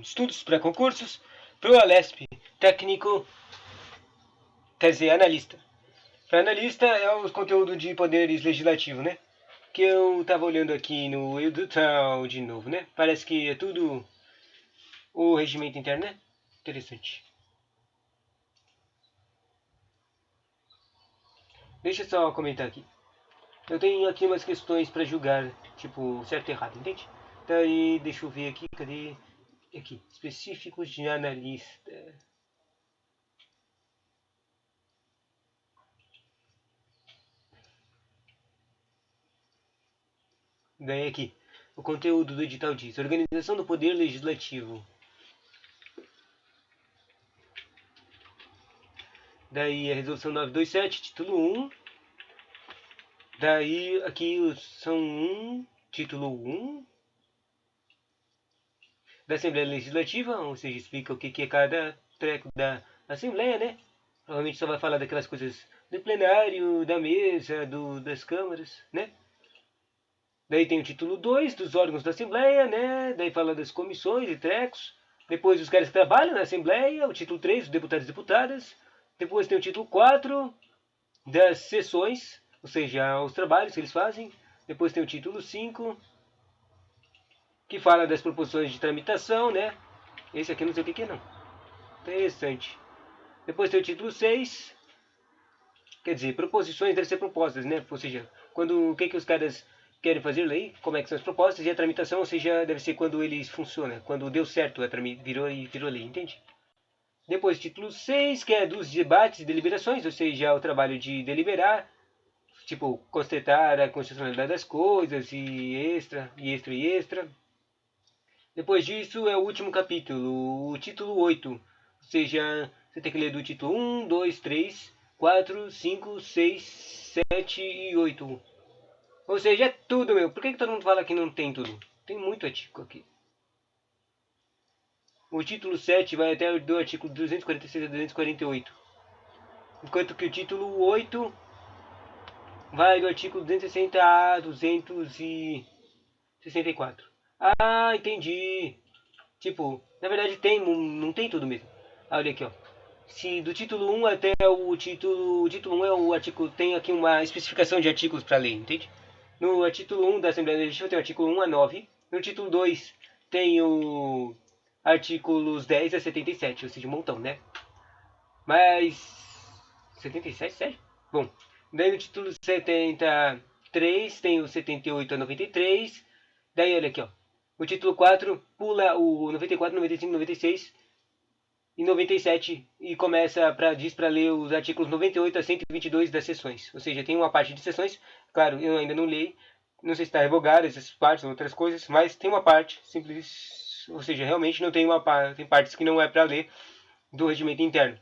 estudos para concursos para o Alesp técnico, quer dizer, analista. Para analista é o conteúdo de poderes legislativo, né? Que eu tava olhando aqui no edital de novo, né? Parece que é tudo o regimento interno, né? Interessante. Deixa eu só comentar aqui. Eu tenho aqui umas questões para julgar, tipo, certo e errado, entende? Daí, deixa eu ver aqui, cadê? Aqui, específicos de analista. Daí aqui, o conteúdo do edital diz: Organização do Poder Legislativo. Daí a resolução 927, título 1. Daí aqui são título 1 da Assembleia Legislativa, ou seja, explica o que é cada treco da Assembleia, né? Provavelmente só vai falar daquelas coisas do plenário, da mesa, das câmaras, né? Daí tem o título 2 dos órgãos da Assembleia, né? Daí fala das comissões e trecos. Depois os caras que trabalham na Assembleia, o título 3, os deputados e deputadas. Depois tem o título 4 das sessões, ou seja, os trabalhos que eles fazem. Depois tem o título 5, que fala das proposições de tramitação, né? Esse aqui eu não sei o que é não. Interessante. Depois tem o título 6, quer dizer, proposições devem ser propostas, né? Ou seja, quando o que os caras querem fazer lei, como é que são as propostas, e a tramitação, ou seja, deve ser quando eles funcionam, quando deu certo, virou lei, entende? Depois, título 6, que é dos debates e deliberações, ou seja, o trabalho de deliberar, tipo, constatar a constitucionalidade das coisas, e extra, e extra, e extra. Depois disso é o último capítulo, o título 8, ou seja, você tem que ler do título 1, 2, 3, 4, 5, 6, 7 e 8. Ou seja, é tudo, meu. Por que todo mundo fala que não tem tudo? Tem muito artigo aqui. O título 7 vai até do artigo 246 a 248. Enquanto que o título 8 vai do artigo 260 a 264. Ah, entendi. Tipo, na verdade tem, não tem tudo mesmo. Olha aqui, ó. Se do título 1 até o título 1 é o artigo, tem aqui uma especificação de artigos para ler, entende? No título 1 da Assembleia Legislativa tem o artigo 1 a 9. No título 2 tem o artigos 10 a 77, ou seja, um montão, né? Mas 77, sério? Bom, daí no título 73 tem o 78 a 93. Daí olha aqui, ó. O título 4 pula o 94, 95, 96 e 97 e começa diz para ler os artigos 98 a 122 das sessões. Ou seja, tem uma parte de sessões, claro, eu ainda não leio, não sei se está revogado essas partes ou outras coisas, mas tem uma parte simples, ou seja, realmente não tem tem partes que não é para ler do regimento interno.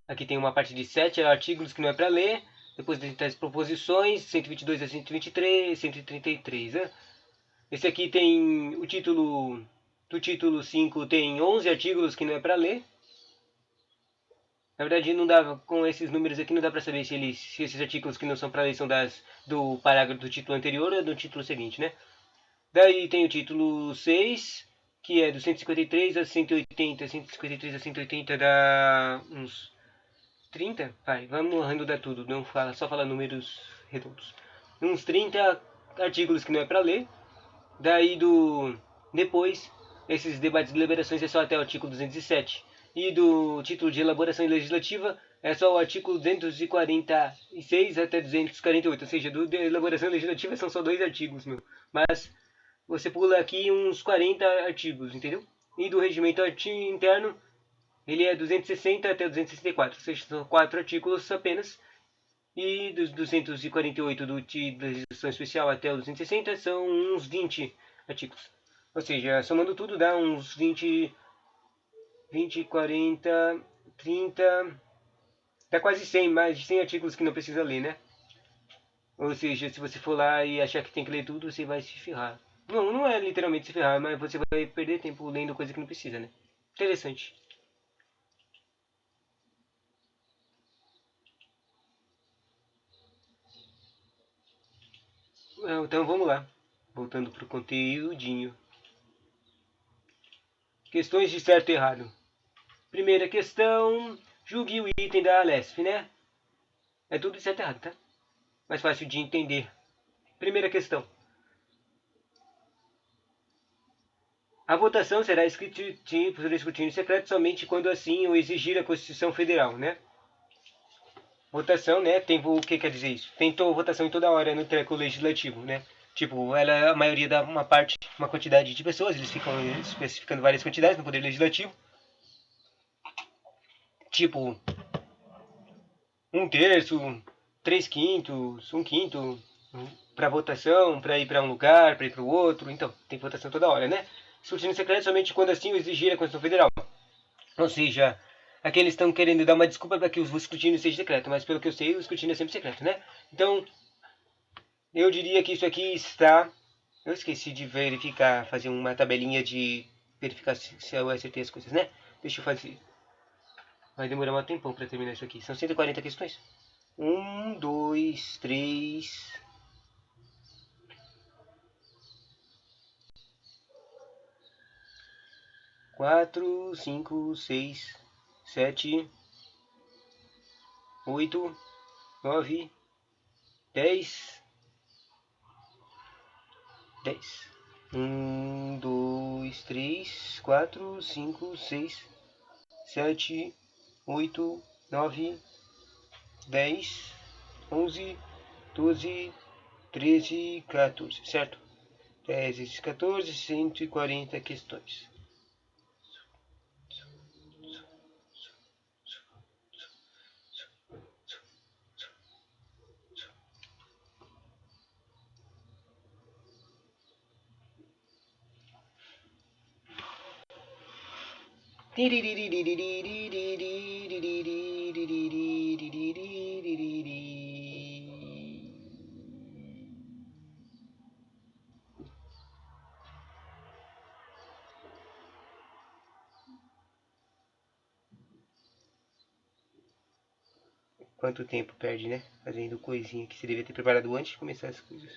Aqui tem uma parte de 7 artigos que não é para ler, depois tem as proposições, 122 a 123, 133, né? Esse aqui tem o título, do título 5 tem 11 artigos que não é para ler. Na verdade, não dá, com esses números aqui não dá para saber se esses artigos que não são para ler são do parágrafo do título anterior ou do título seguinte, né? Daí tem o título 6, que é do 153 a 180, 153 a 180 dá uns 30, vai, vamos arredondar tudo, não fala, só fala números redondos. Uns 30 artigos que não é para ler. Daí depois, esses debates e deliberações é só até o artigo 207. E do título de elaboração legislativa é só o artigo 246 até 248. Ou seja, de elaboração legislativa são só 2 artigos, meu. Mas você pula aqui uns 40 artigos, entendeu? E do regimento interno, ele é 260 até 264. Ou seja, são 4 artigos apenas. E dos 248 da legislação especial até os 260 são uns 20 artigos. Ou seja, somando tudo dá uns 20, 40, 30, dá quase 100, mais de 100 artigos que não precisa ler, né? Ou seja, se você for lá e achar que tem que ler tudo, você vai se ferrar. Não, não é literalmente se ferrar, mas você vai perder tempo lendo coisa que não precisa, né? Interessante. Então vamos lá. Voltando pro conteúdinho. Questões de certo e errado. Primeira questão, julgue o item da Alesp, né? É tudo de certo e errado, tá? Mais fácil de entender. Primeira questão. A votação será escrutínio secreto somente quando assim o exigir a Constituição Federal, né? Votação, né? Tem o que quer dizer isso? Tem votação em toda hora no treco legislativo, né? Tipo, ela a maioria dá uma quantidade de pessoas, eles ficam especificando várias quantidades no poder legislativo. Tipo, 1/3, 3/5, 1/5 para votação, para ir para um lugar, para ir para o outro. Então, tem votação toda hora, né? Escrutínio secreto somente quando assim o exigir a Constituição Federal. Ou seja, aqui eles estão querendo dar uma desculpa para que o escrutínio seja secreto, mas pelo que eu sei, o escrutínio é sempre secreto, né? Então, eu diria que isso aqui está... Eu esqueci de verificar, fazer uma tabelinha de verificar se eu acertei as coisas, né? Deixa eu fazer. Vai demorar um tempão para terminar isso aqui. São 140 questões. 1, 2, 3... 4, 5, 6, 7, 8, 9, 10, 10. 1, 2, 3, 4, 5, 6, 7, 8, 9, 10, 11, 12, 13, 14, certo? 10 vezes 14, 140 questões. Quanto tempo perde, né? Fazendo coisinha que você devia ter preparado antes de começar as coisas.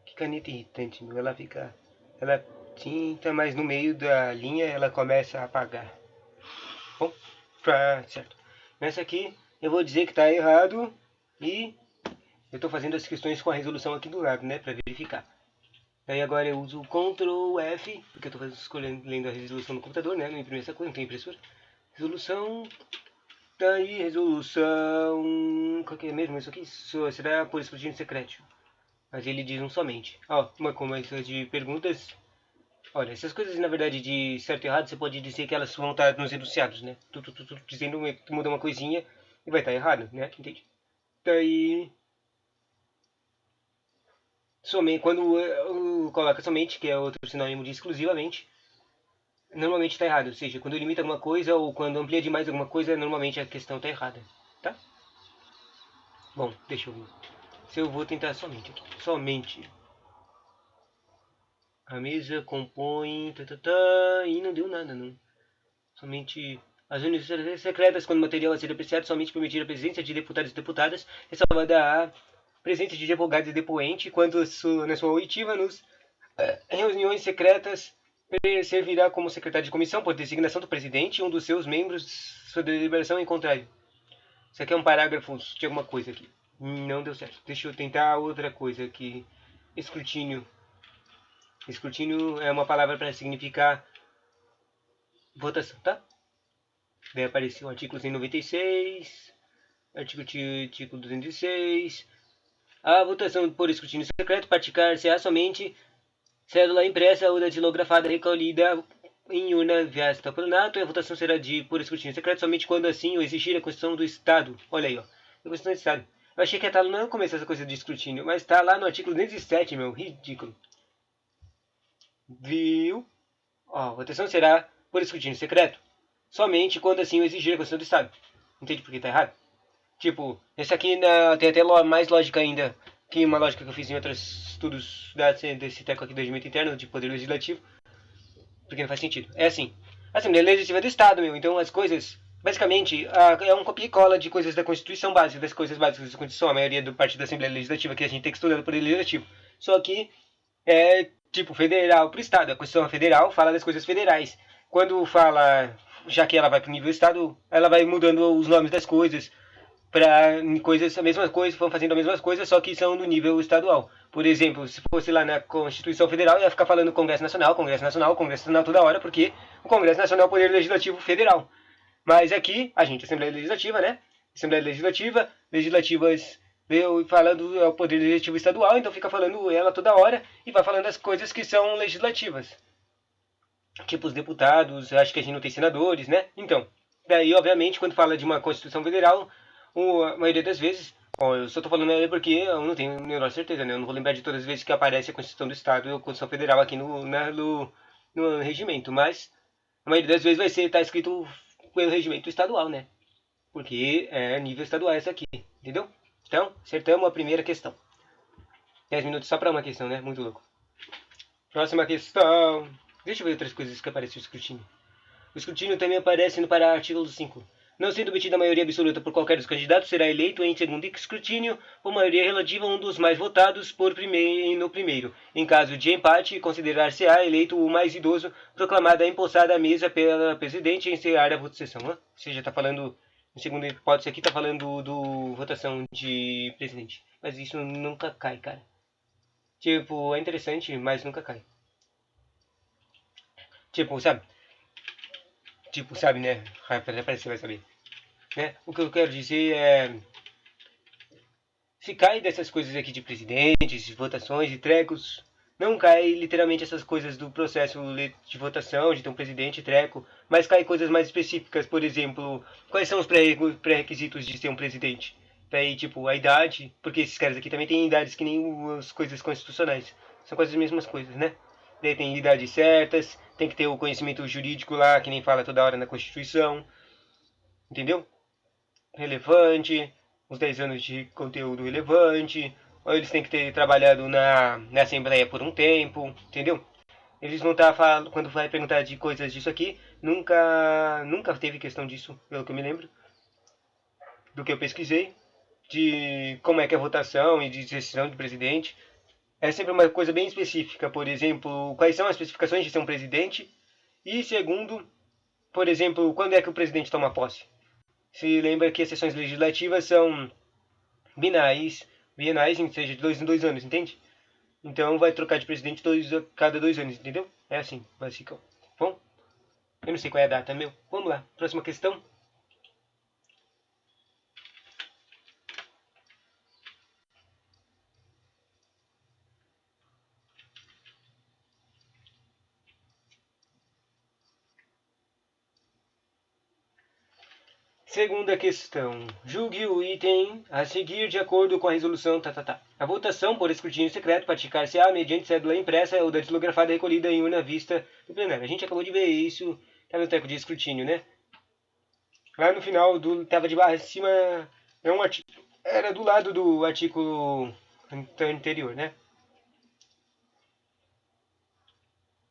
Que caneta irritante, meu. Ela fica... Ela tinta, mas no meio da linha ela começa a apagar. Bom, certo. Nessa aqui eu vou dizer que está errado e eu estou fazendo as questões com a resolução aqui do lado, né, para verificar. Aí agora eu uso o Ctrl F, porque eu estou lendo a resolução no computador, né, não imprimi essa coisa, não tem impressora. Resolução, daí resolução, qual que é mesmo isso aqui? Será por escrutínio secreto. Mas ele diz um somente. Ó, uma coisa de perguntas. Olha, essas coisas na verdade de certo e errado, você pode dizer que elas vão estar nos enunciados, né? Tu dizendo, muda uma coisinha e vai estar errado, né? Entende? Daí... Somente, quando coloca somente, que é outro sinônimo de exclusivamente, normalmente está errado. Ou seja, quando limita alguma coisa ou quando amplia demais alguma coisa, normalmente a questão está errada. Tá? Bom, deixa eu ver. Se eu vou tentar somente aqui. Somente. A mesa compõe... e não deu nada, não. Somente... As universidades secretas, quando o material a ser apreciado, somente permitir a presença de deputados e deputadas, ressalvada a presença de advogados e depoente, quando na sua oitiva nos reuniões secretas servirá como secretário de comissão, por designação do presidente e um dos seus membros, sua deliberação em contrário. Isso aqui é um parágrafo de alguma coisa aqui. Não deu certo. Deixa eu tentar outra coisa aqui. Escrutínio. Escrutínio é uma palavra para significar votação, tá? Daí apareceu o artigo 196, artigo 206. A votação por escrutínio secreto praticar-se-á somente cédula impressa ou datilografada recolhida em urna vasta pronato, e a votação será por escrutínio secreto somente quando assim o exigir a Constituição do Estado. Olha aí, ó. A Constituição do Estado. Eu achei que ia estar no começo essa coisa de escrutínio, mas está lá no artigo 207, meu. Ridículo. Viu? Ó, a votação será por escrutínio secreto somente quando assim o exigir a Constituição do Estado. Entende por que tá errado? Tipo, esse aqui tem até mais lógica ainda que uma lógica que eu fiz em outros estudos desse teco aqui do regimento interno, de poder legislativo, porque não faz sentido. É assim, A Assembleia Legislativa do Estado, meu. Então as coisas, basicamente, é um copia e cola de coisas da Constituição básica, das coisas básicas da Constituição, a maioria do parte da Assembleia Legislativa que a gente tem que estudar no Poder Legislativo. Só que é tipo federal para o Estado. A Constituição Federal fala das coisas federais. Quando fala, já que ela vai para o nível Estado, ela vai mudando os nomes das coisas para coisas, a mesma coisa, vão fazendo a mesma coisa, só que são no nível estadual. Por exemplo, se fosse lá na Constituição Federal, ia ficar falando Congresso Nacional, Congresso Nacional, Congresso Nacional toda hora, porque o Congresso Nacional é o poder legislativo federal. Mas aqui, a gente, Assembleia Legislativa, né? Assembleia Legislativa, legislativas veio falando é o poder legislativo estadual, então fica falando ela toda hora e vai falando as coisas que são legislativas. Tipo os deputados, acho que a gente não tem senadores, né? Então, daí, obviamente, quando fala de uma Constituição Federal, a maioria das vezes, ó, eu só tô falando aí porque eu não tenho a menor certeza, né? Eu não vou lembrar de todas as vezes que aparece a Constituição do Estado e a Constituição Federal aqui no regimento, mas a maioria das vezes vai ser, tá escrito pelo regimento estadual, né? Porque é nível estadual essa aqui, entendeu? Então, acertamos a primeira questão. 10 minutos só para uma questão, né? Muito louco. Próxima questão. Deixa eu ver outras coisas que aparecem no escrutínio. O escrutínio também aparece no artigo 5. Não sendo obtida a maioria absoluta por qualquer dos candidatos, será eleito em segundo escrutínio por maioria relativa a um dos mais votados no primeiro. Em caso de empate, considerar-se-á eleito o mais idoso, proclamada a empossada a mesa pela presidente e encerrar a votação. Ou seja, está falando, em segunda hipótese aqui, está falando do votação de presidente. Mas isso nunca cai, cara. Tipo, é interessante, mas nunca cai. Tipo, sabe? Tipo, sabe, né? Parece que você vai saber. Né? O que eu quero dizer é. Se cai dessas coisas aqui de presidentes, de votações, de trecos, não cai literalmente essas coisas do processo de votação, de ter um presidente treco, mas cai coisas mais específicas, por exemplo, quais são os pré-requisitos de ser um presidente? Daí, tipo, a idade, porque esses caras aqui também têm idades que nem as coisas constitucionais. São quase as mesmas coisas, né? Daí tem idades certas, tem que ter o conhecimento jurídico lá, que nem fala toda hora na Constituição, entendeu? Relevante, uns 10 anos de conteúdo relevante, ou eles têm que ter trabalhado na Assembleia por um tempo, entendeu? Eles vão estar falando, quando vai perguntar de coisas disso aqui, nunca teve questão disso, pelo que eu me lembro, do que eu pesquisei, de como é que é a votação e de decisão de presidente. É sempre uma coisa bem específica, por exemplo, quais são as especificações de ser um presidente, e segundo, por exemplo, quando é que o presidente toma posse. Se lembra que as sessões legislativas são bienais, seja de 2 em 2 anos, entende? Então vai trocar de presidente cada 2 anos, entendeu? É assim, basicão. Bom, eu não sei qual é a data, meu. Vamos lá, próxima questão. Segunda questão. Julgue o item a seguir de acordo com a resolução. A votação por escrutínio secreto praticar-se-á mediante cédula impressa ou datilografada recolhida em urna vista do plenário. A gente acabou de ver isso. Tá no tempo de escrutínio, né? Lá no final do tava de barra acima é um artigo, era do lado do artigo anterior, né?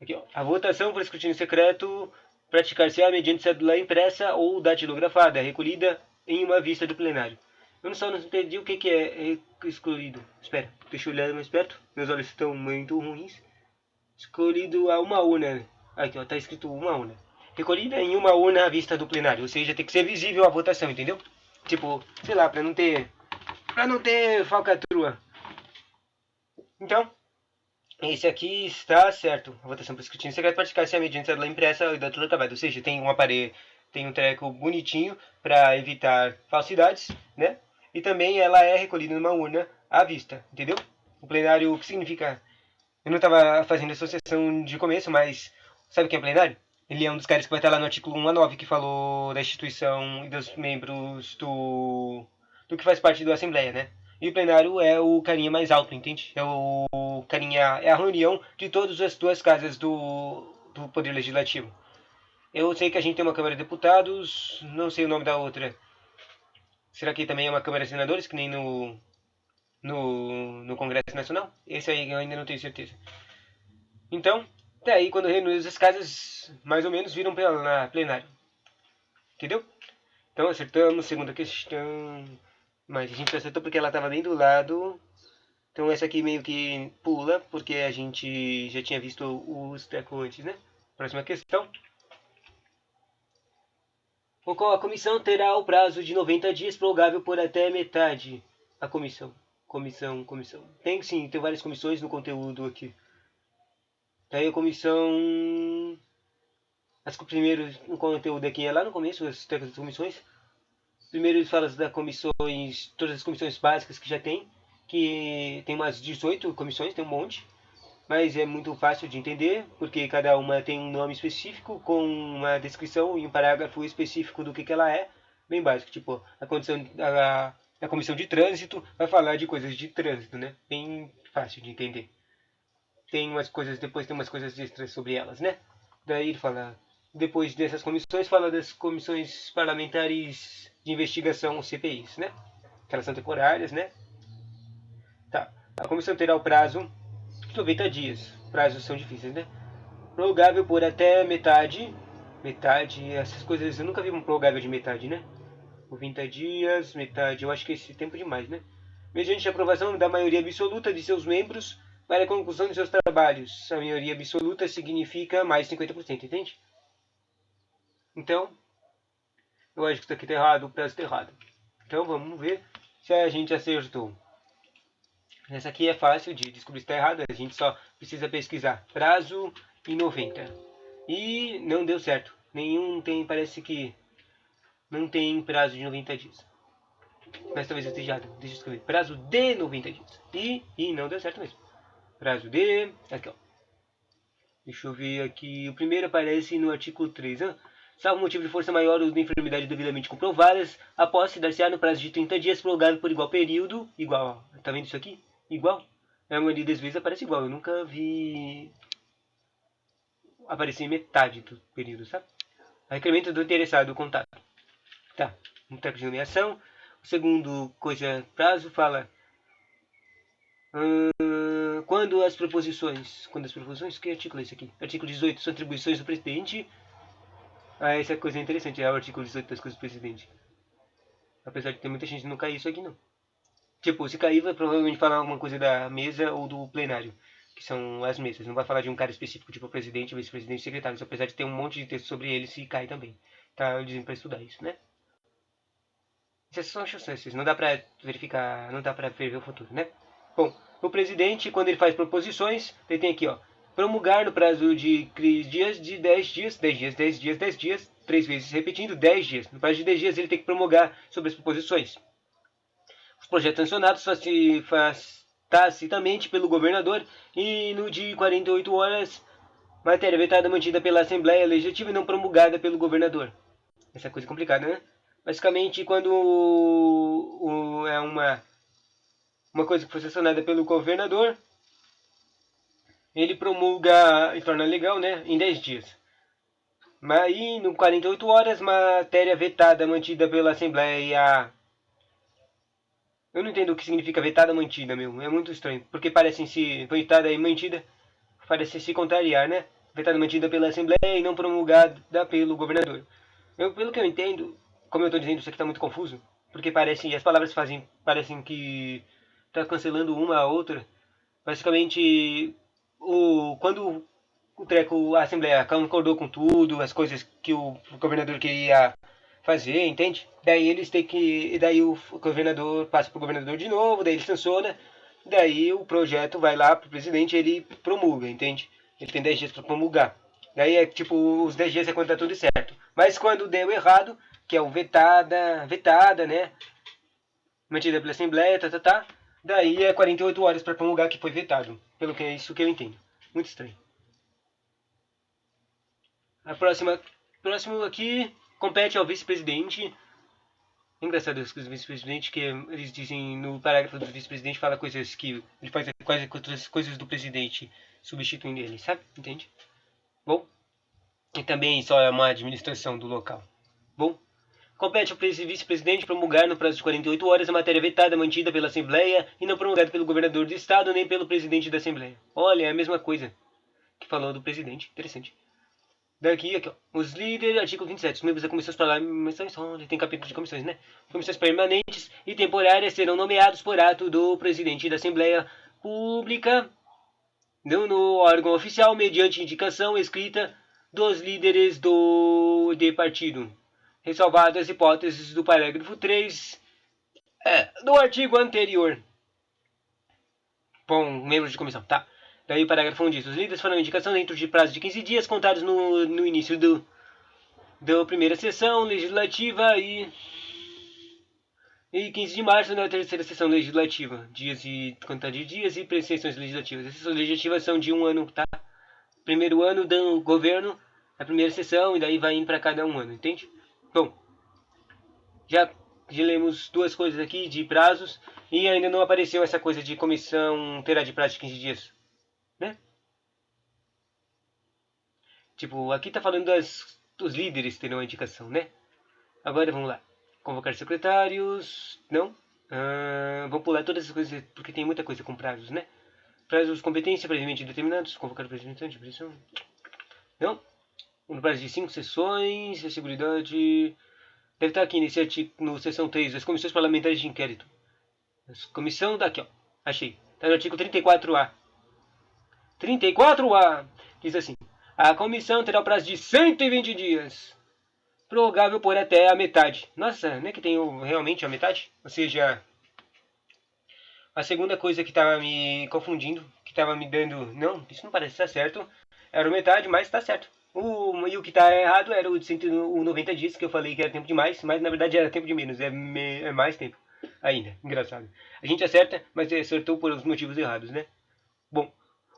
Aqui, ó. A votação por escrutínio secreto praticar-se-á mediante cédula impressa ou datilografada, recolhida em uma vista do plenário. Eu só não entendi o que é excluído. Espera, deixa eu olhar mais perto. Meus olhos estão muito ruins. Escolhido a uma urna. Aqui, ó, tá escrito uma urna. Recolhida em uma urna à vista do plenário. Ou seja, tem que ser visível a votação, entendeu? Tipo, sei lá, pra não ter. Pra não ter falcatrua. Então, esse aqui está certo. A votação por escrutínio secreto praticar-se a mediante cédula impressa e datura travada. Ou seja, tem um aparelho, tem um treco bonitinho para evitar falsidades, né? E também ela é recolhida numa urna à vista, entendeu? O plenário, o que significa? Eu não estava fazendo associação de começo, mas sabe quem é plenário? Ele é um dos caras que vai estar lá no artigo 1 a 9, que falou da instituição e dos membros do que faz parte da Assembleia, né? E o plenário é o carinha mais alto, entende? É o carinha, é a reunião de todas as duas casas do Poder Legislativo. Eu sei que a gente tem uma Câmara de Deputados, não sei o nome da outra. Será que também é uma Câmara de Senadores, que nem no Congresso Nacional? Esse aí eu ainda não tenho certeza. Então, Até aí, quando reúne as casas, mais ou menos viram na plenário. Entendeu? Então acertamos, segunda questão. Mas a gente acertou porque ela estava bem do lado. Então essa aqui meio que pula, porque a gente já tinha visto os trecos antes, né? Próxima questão. A comissão terá o prazo de 90 dias, prorrogável por até metade. A comissão. Comissão. Tem sim, tem várias comissões no conteúdo aqui. Daí a comissão. As primeiros no conteúdo aqui é lá no começo, as teclas das comissões. Primeiro eles falam das comissões, todas as comissões básicas que já tem, que tem umas 18 comissões, tem um monte, mas é muito fácil de entender, porque cada uma tem um nome específico, com uma descrição e um parágrafo específico do que ela é, bem básico, tipo, a comissão de trânsito vai falar de coisas de trânsito, né? Bem fácil de entender. Tem umas coisas, depois tem umas coisas extras sobre elas, né? Daí ele fala, depois dessas comissões, fala das comissões parlamentares de investigação, CPIs, né? Que elas são temporárias, né? Tá. A comissão terá o prazo de 90 dias. Prazos são difíceis, né? Prorrogável por até metade. Metade, essas coisas, eu nunca vi um prorrogável de metade, né? 90 dias, metade, eu acho que é esse tempo demais, né? Mediante a aprovação da maioria absoluta de seus membros para a conclusão de seus trabalhos. A maioria absoluta significa mais 50%, entende? Então, eu acho que isso aqui está errado, o prazo está errado. Então, vamos ver se a gente acertou. Essa aqui é fácil de descobrir se está errado, a gente só precisa pesquisar prazo e 90. E não deu certo. Nenhum tem, parece que não tem prazo de 90 dias. Mas talvez eu esteja errado. Deixa eu escrever. Prazo de 90 dias. E não deu certo mesmo. Prazo de... Aqui, ó. Deixa eu ver aqui. O primeiro aparece no artigo 3. Salvo motivo de força maior ou de enfermidade devidamente comprovadas, a posse dar-se-á no prazo de 30 dias, prorrogável por igual período. Igual, ó. Tá vendo isso aqui? Igual. A maioria das vezes aparece igual. Eu nunca vi aparecer metade do período, sabe? Requerimento do interessado, contato. Tá. Um tempo de nomeação. O segundo prazo fala quando as proposições, que artigo é esse aqui? Artigo 18 são atribuições do presidente. Essa coisa é interessante, é o artigo 18 das coisas do presidente. Apesar de ter muita gente que não cair isso aqui não. Tipo, se cair vai provavelmente falar alguma coisa da mesa ou do plenário, que são as mesas. Não vai falar de um cara específico, tipo presidente, vice-presidente e secretários, apesar de ter um monte de texto sobre ele, se cai também. Tá dizendo pra estudar isso, né? Essas são chances, não dá pra verificar, não dá pra prever o futuro, né? Bom, o presidente, quando ele faz proposições, ele tem aqui, ó, promulgar no prazo de 10 dias, 3 vezes repetindo, 10 dias. No prazo de 10 dias ele tem que promulgar sobre as proposições. Os projetos sancionados tacitamente pelo governador e no de 48 horas, matéria vetada mantida pela Assembleia Legislativa e não promulgada pelo governador. Essa coisa é complicada, né? Basicamente, quando é uma coisa que foi sancionada pelo governador, ele promulga e torna legal, né, em 10 dias. Mas aí, no 48 horas, matéria vetada mantida pela Assembleia. Eu não entendo o que significa vetada mantida, meu. É muito estranho. Porque parece se vetada e mantida, parece se contrariar, né? Vetada mantida pela Assembleia e não promulgada pelo governador. Pelo que eu entendo, como eu estou dizendo, isso aqui está muito confuso. Porque as palavras parecem que tá cancelando uma a outra. Basicamente, quando a Assembleia concordou com tudo, as coisas que o governador queria fazer, entende? Daí eles têm que. Daí o governador passa pro governador de novo, daí ele sanciona, daí o projeto vai lá pro presidente e ele promulga, entende? Ele tem 10 dias para promulgar. Daí é tipo, os 10 dias é quando tá tudo certo. Mas quando deu errado, que é o vetada, né? Mantida pela Assembleia, tá. Daí é 48 horas para promulgar que foi vetado. Pelo que é isso que eu entendo. Muito estranho. A próximo aqui compete ao vice-presidente. É engraçado as coisas do vice-presidente, que eles dizem no parágrafo do vice-presidente, fala coisas que ele faz quase outras coisas do presidente substituindo ele, sabe? Entende? Bom, e também só é uma administração do local. Bom, compete ao vice-presidente promulgar no prazo de 48 horas a matéria vetada mantida pela Assembleia e não promulgada pelo governador do estado nem pelo presidente da Assembleia. Olha, é a mesma coisa. que falou do presidente. Interessante. Daqui, aqui, ó. Os líderes, artigo 27. Os membros da comissão parlamentares, tem capítulo de comissões, né? Comissões permanentes e temporárias serão nomeados por ato do presidente da Assembleia Pública, não no órgão oficial, mediante indicação escrita dos líderes de partido. Ressalvadas as hipóteses do parágrafo 3 do artigo anterior. Bom, membros de comissão, tá. Daí o parágrafo 1 diz: os líderes farão indicação dentro de prazo de 15 dias, contados no início da primeira sessão legislativa e 15 de março na terceira sessão legislativa. Dias e contagem de dias e sessões legislativas. As sessões legislativas são de um ano, tá? Primeiro ano do governo, a primeira sessão, e daí vai indo para cada um ano, entende? Bom, já lemos duas coisas aqui de prazos e ainda não apareceu essa coisa de comissão terá de prazo de 15 dias, né? Tipo, aqui tá falando dos líderes terão a indicação, né? Agora vamos lá. Convocar secretários. Não. Vamos pular todas essas coisas porque tem muita coisa com prazos, né? Prazos de competência previamente determinados. Convocar o representante de pressão. Não. No prazo de 5 sessões. A seguridade. Deve estar aqui nesse artigo, no seção 3, das comissões parlamentares de inquérito. Comissão daqui, ó. Achei. Está no artigo 34A. 34A. Diz assim: a comissão terá o prazo de 120 dias. Prorrogável por até a metade. Nossa, não é que tem realmente a metade? Ou seja, a segunda coisa que estava me confundindo, que estava me dando... Não, isso não parece estar certo. Era a metade, mas está certo. E o que está errado era o de 190 dias, que eu falei que era tempo demais, mas na verdade era tempo de menos, é mais tempo ainda. Engraçado. A gente acerta, mas acertou por os motivos errados, né? Bom,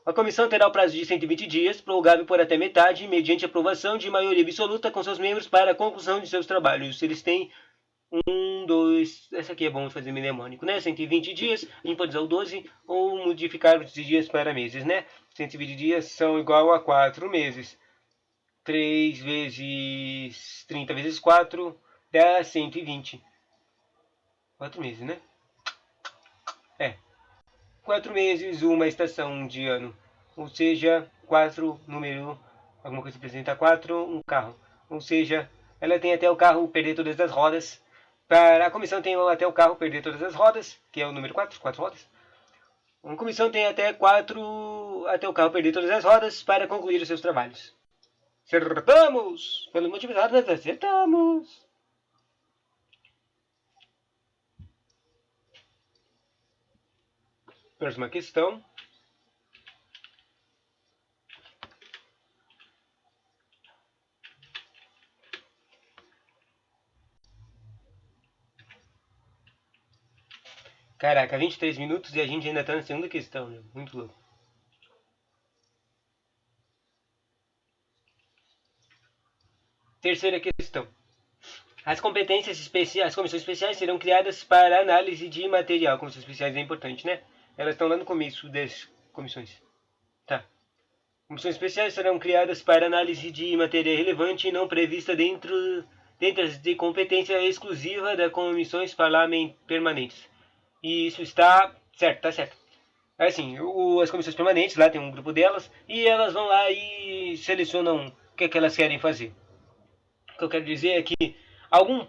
a comissão terá o prazo de 120 dias, prorrogável por até metade, mediante aprovação de maioria absoluta com seus membros para a conclusão de seus trabalhos. Se eles têm 2... Essa aqui é bom fazer mnemônico, né? 120 dias, a gente pode usar o 12 ou modificar os dias para meses, né? 120 dias são igual a 4 meses. 3 vezes 30 vezes 4 dá 120. 4 meses, né? 4 meses, uma estação de ano. Ou seja, 4, número, alguma coisa representa 4, um carro. Ou seja, ela tem até o carro perder todas as rodas. Para a comissão tem até o carro perder todas as rodas, que é o número 4, 4 rodas. A comissão tem até o carro perder todas as rodas para concluir os seus trabalhos. Acertamos! Pelos motivos errados, acertamos! Próxima questão. Caraca, 23 minutos e a gente ainda tá na segunda questão, né? Muito louco. Terceira questão. As competências especiais, as comissões especiais serão criadas para análise de material. Comissões especiais é importante, né? Elas estão lá no começo das comissões. Tá. Comissões especiais serão criadas para análise de matéria relevante não prevista dentro de competência exclusiva das comissões permanentes. E isso está certo, tá certo. Assim, as comissões permanentes, lá tem um grupo delas, e elas vão lá e selecionam o que, é que elas querem fazer. O que eu quero dizer é que algum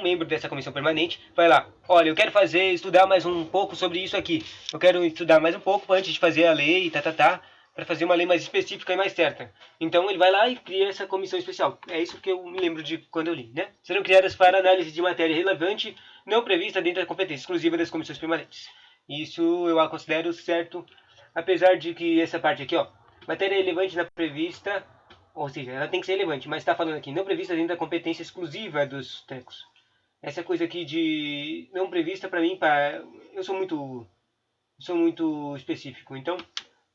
membro dessa comissão permanente vai lá, olha, eu quero estudar mais um pouco sobre isso aqui. Eu quero estudar mais um pouco antes de fazer a lei, para fazer uma lei mais específica e mais certa. Então ele vai lá e cria essa comissão especial. É isso que eu me lembro de quando eu li, né? Serão criadas para análise de matéria relevante não prevista dentro da competência exclusiva das comissões permanentes. Isso eu considero certo, apesar de que essa parte aqui, ó, matéria relevante não prevista, ou seja, ela tem que ser relevante, mas está falando aqui, não prevista dentro da competência exclusiva dos tecos. Essa coisa aqui de não prevista, para mim, eu sou muito específico. Então,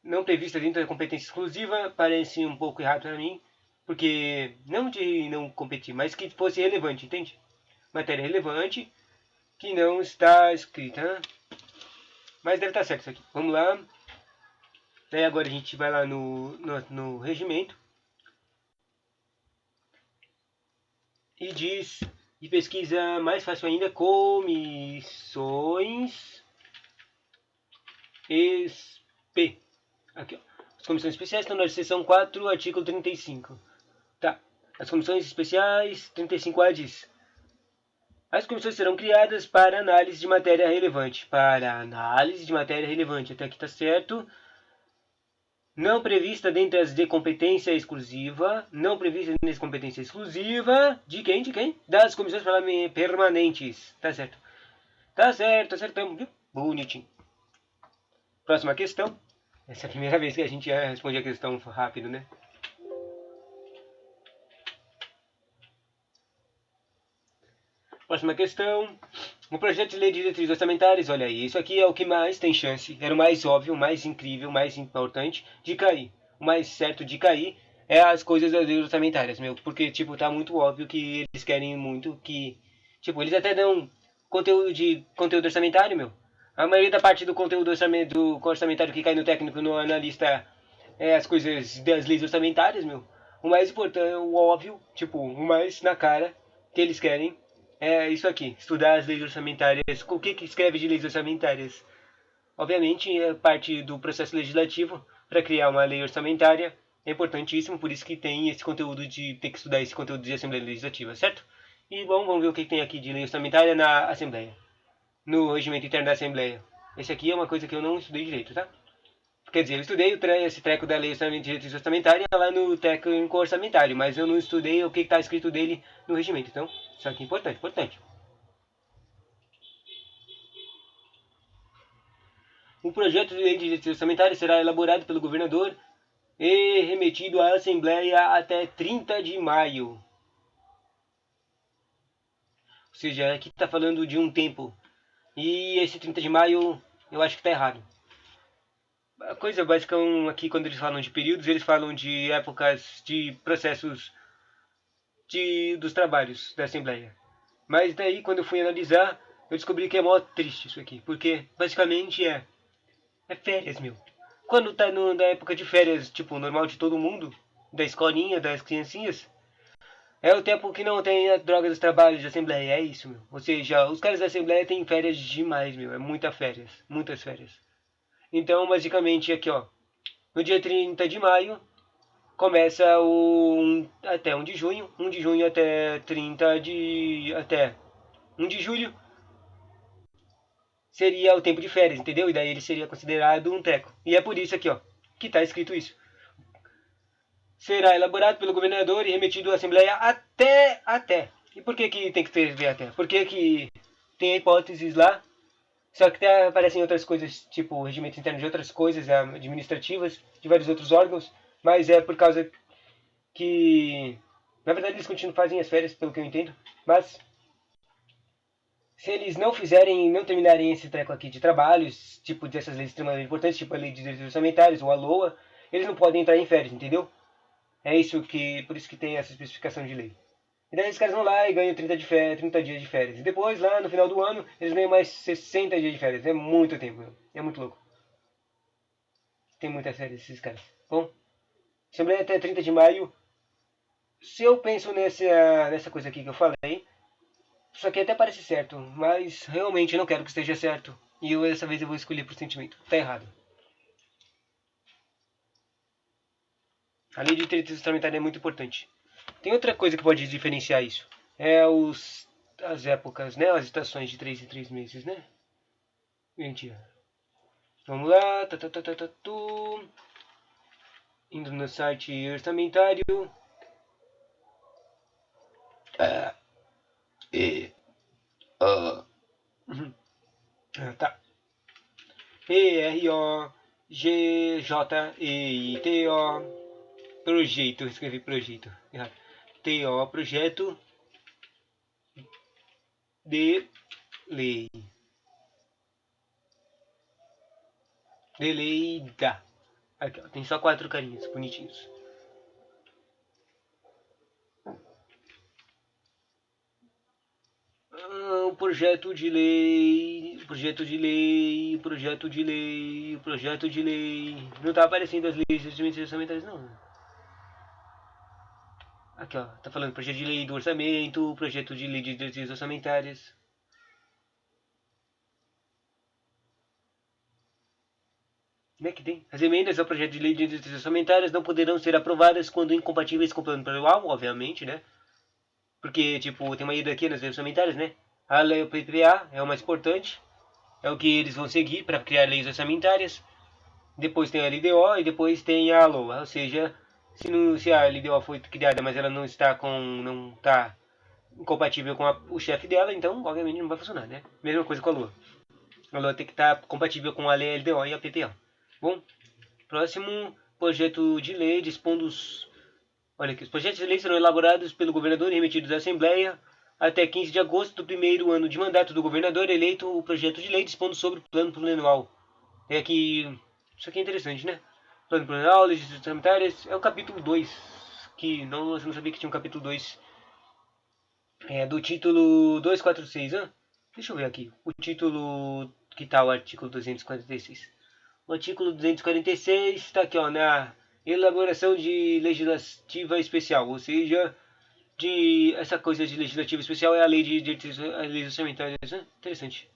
não prevista dentro da competência exclusiva parece um pouco errado para mim, porque não de não competir, mas que fosse relevante, entende? Matéria relevante que não está escrita, né? Mas deve estar certo isso aqui. Vamos lá. Daí agora a gente vai lá no regimento. E diz, e pesquisa mais fácil ainda, comissões SP. Aqui, ó. As comissões especiais estão na seção 4, artigo 35. Tá. As comissões especiais, 35A diz: as comissões serão criadas para análise de matéria relevante. Para análise de matéria relevante. Até aqui está certo. Não prevista dentre as de competência exclusiva. Não prevista dentre as competência exclusiva. De quem? De quem? Das comissões permanentes. Tá certo. Tá certo, acertamos, viu? Bonitinho. Próxima questão. Essa é a primeira vez que a gente responde a questão rápido, né? Próxima questão. O projeto de lei de diretrizes orçamentárias, olha aí, isso aqui é o que mais tem chance, era o mais óbvio, o mais incrível, o mais importante de cair. O mais certo de cair é as coisas das leis orçamentárias, meu, porque, tipo, tá muito óbvio que eles querem muito que, tipo, eles até dão conteúdo orçamentário, meu. A maioria da parte do conteúdo orçamentário que cai no técnico, no analista, é as coisas das leis orçamentárias, meu. O mais importante, o óbvio, tipo, o mais na cara que eles querem é isso aqui, estudar as leis orçamentárias. O que escreve de leis orçamentárias? Obviamente, é parte do processo legislativo para criar uma lei orçamentária. É importantíssimo, por isso que tem esse conteúdo de ter que estudar esse conteúdo de Assembleia Legislativa, certo? E bom, vamos ver o que tem aqui de lei orçamentária na Assembleia, no regimento interno da Assembleia. Esse aqui é uma coisa que eu não estudei direito, tá? Quer dizer, eu estudei esse treco da lei de diretriz orçamentária lá no técnico orçamentário, mas eu não estudei o que está escrito dele no regimento. Então, isso aqui é importante, importante. O projeto de lei de diretriz orçamentária será elaborado pelo governador e remetido à Assembleia até 30 de maio. Ou seja, aqui está falando de um tempo. E esse 30 de maio eu acho que está errado. A coisa básica aqui, quando eles falam de períodos, eles falam de épocas de processos dos trabalhos da Assembleia. Mas daí, quando eu fui analisar, eu descobri que é mó triste isso aqui. Porque, basicamente, é férias, meu. Quando tá na época de férias, tipo, normal de todo mundo, da escolinha, das criancinhas, é o tempo que não tem a droga dos trabalhos de Assembleia. É isso, meu. Ou seja, os caras da Assembleia têm férias demais, meu. É muitas férias. Muitas férias. Então, basicamente, aqui, ó. No dia 30 de maio, começa até 1 de junho. 1 de junho até 30 de... até 1 de julho seria o tempo de férias, entendeu? E daí ele seria considerado um treco. E é por isso aqui, ó, que tá escrito isso. Será elaborado pelo governador e remetido à Assembleia até. E por que que tem que escrever até? Porque tem hipóteses lá, só que aparecem outras coisas, tipo regimento interno de outras coisas administrativas, de vários outros órgãos, mas é por causa que, na verdade, eles continuam fazem as férias, pelo que eu entendo, mas se eles não fizerem, não terminarem esse treco aqui de trabalhos, tipo dessas leis extremamente importantes, tipo a lei de direitos orçamentários ou a LOA, eles não podem entrar em férias, entendeu? É isso que, por isso que tem essa especificação de lei. E daí os caras vão lá e ganham 30, 30 dias de férias. E depois, lá no final do ano, eles ganham mais 60 dias de férias. É muito tempo, meu. É muito louco. Tem muitas férias esses caras. Bom, Assembleia até 30 de maio. Se eu penso nessa coisa aqui que eu falei, isso aqui até parece certo, mas realmente eu não quero que esteja certo. E dessa vez eu vou escolher por sentimento. Tá errado. A lei de direitos orçamentários é muito importante. Tem outra coisa que pode diferenciar isso. É as épocas, né? As estações de 3 em 3 meses, né? Mentira. Vamos lá. Indo no site orçamentário. E. Tá. PROGJEITO. Projeto. Escrevi projeto. Errado. TO. Projeto de lei. De lei da. Aqui, ó, tem só 4 carinhas bonitinhos. O projeto de lei, projeto de lei, projeto de lei, projeto de lei. Não tá aparecendo as leis de direitos orçamentários, não. Aqui, ó, tá falando projeto de lei do orçamento, projeto de lei de diretrizes orçamentárias. Né, que tem? As emendas ao projeto de lei de diretrizes orçamentárias não poderão ser aprovadas quando incompatíveis com o plano plurianual, obviamente, né? Porque, tipo, tem uma hierarquia nas leis orçamentárias, né? A lei PPA é o mais importante, é o que eles vão seguir para criar leis orçamentárias. Depois tem a LDO e depois tem a LOA, ou seja, se a LDO foi criada, mas ela não está incompatível com o chefe dela, então obviamente não vai funcionar, né? Mesma coisa com a LOA. A LOA tem que estar compatível com a LDO e a PPA. Bom, próximo projeto de lei dispondo os... Olha aqui, os projetos de lei serão elaborados pelo governador e remetidos à Assembleia até 15 de agosto do primeiro ano de mandato do governador eleito. O projeto de lei dispondo sobre o plano plurianual. É aqui, isso aqui é interessante, né? Plano plurianual, legislações sanitárias, é o capítulo 2, que não, você não sabia que tinha um capítulo 2 do título 246, hein? Deixa eu ver aqui, o título que está o artigo 246. O artigo 246 está aqui, ó, na elaboração de legislativa especial, ou seja, de essa coisa de legislativa especial é a lei de leis orçamentárias, né? Interessante.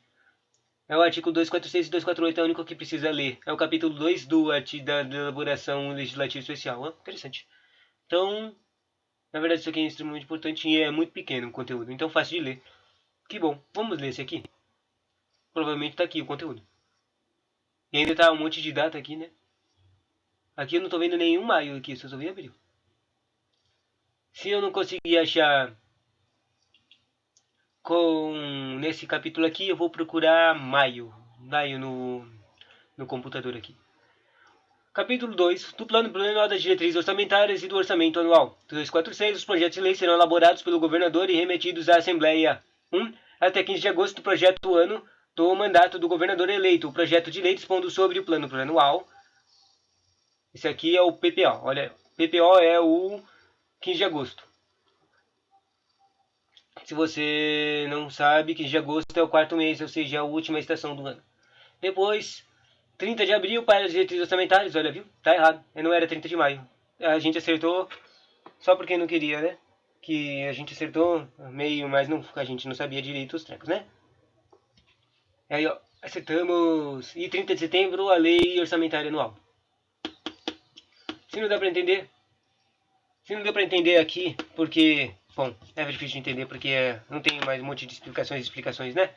É o artigo 246 e 248, é o único que precisa ler. É o capítulo 2 da elaboração legislativa especial. Interessante. Então, na verdade, isso aqui é extremamente importante e é muito pequeno o conteúdo, então fácil de ler. Que bom. Vamos ler esse aqui? Provavelmente está aqui o conteúdo. E ainda está um monte de data aqui, né? Aqui eu não estou vendo nenhum maio aqui, só estou vendo abril. Se eu não conseguir achar nesse capítulo aqui, eu vou procurar maio. Maio no computador aqui. Capítulo 2 do Plano Plurianual das Diretrizes Orçamentárias e do Orçamento Anual. 246. Os projetos de lei serão elaborados pelo governador e remetidos à Assembleia. 1. Até 15 de agosto do projeto ano do mandato do governador eleito. O projeto de lei dispondo sobre o Plano Plurianual. Esse aqui é o PPO. Olha, PPO é o 15 de agosto. Se você não sabe, 15 de agosto é o quarto mês, ou seja, a última estação do ano. Depois, 30 de abril para as diretrizes orçamentárias, olha, viu? Tá errado. Não era 30 de maio. A gente acertou só porque não queria, né? Que a gente acertou meio, mas não, a gente não sabia direito os trecos, né? Aí, ó, acertamos. E 30 de setembro, a lei orçamentária anual. Se não dá pra entender, se não deu pra entender aqui, porque, bom, é difícil de entender porque não tem mais um monte de explicações, né?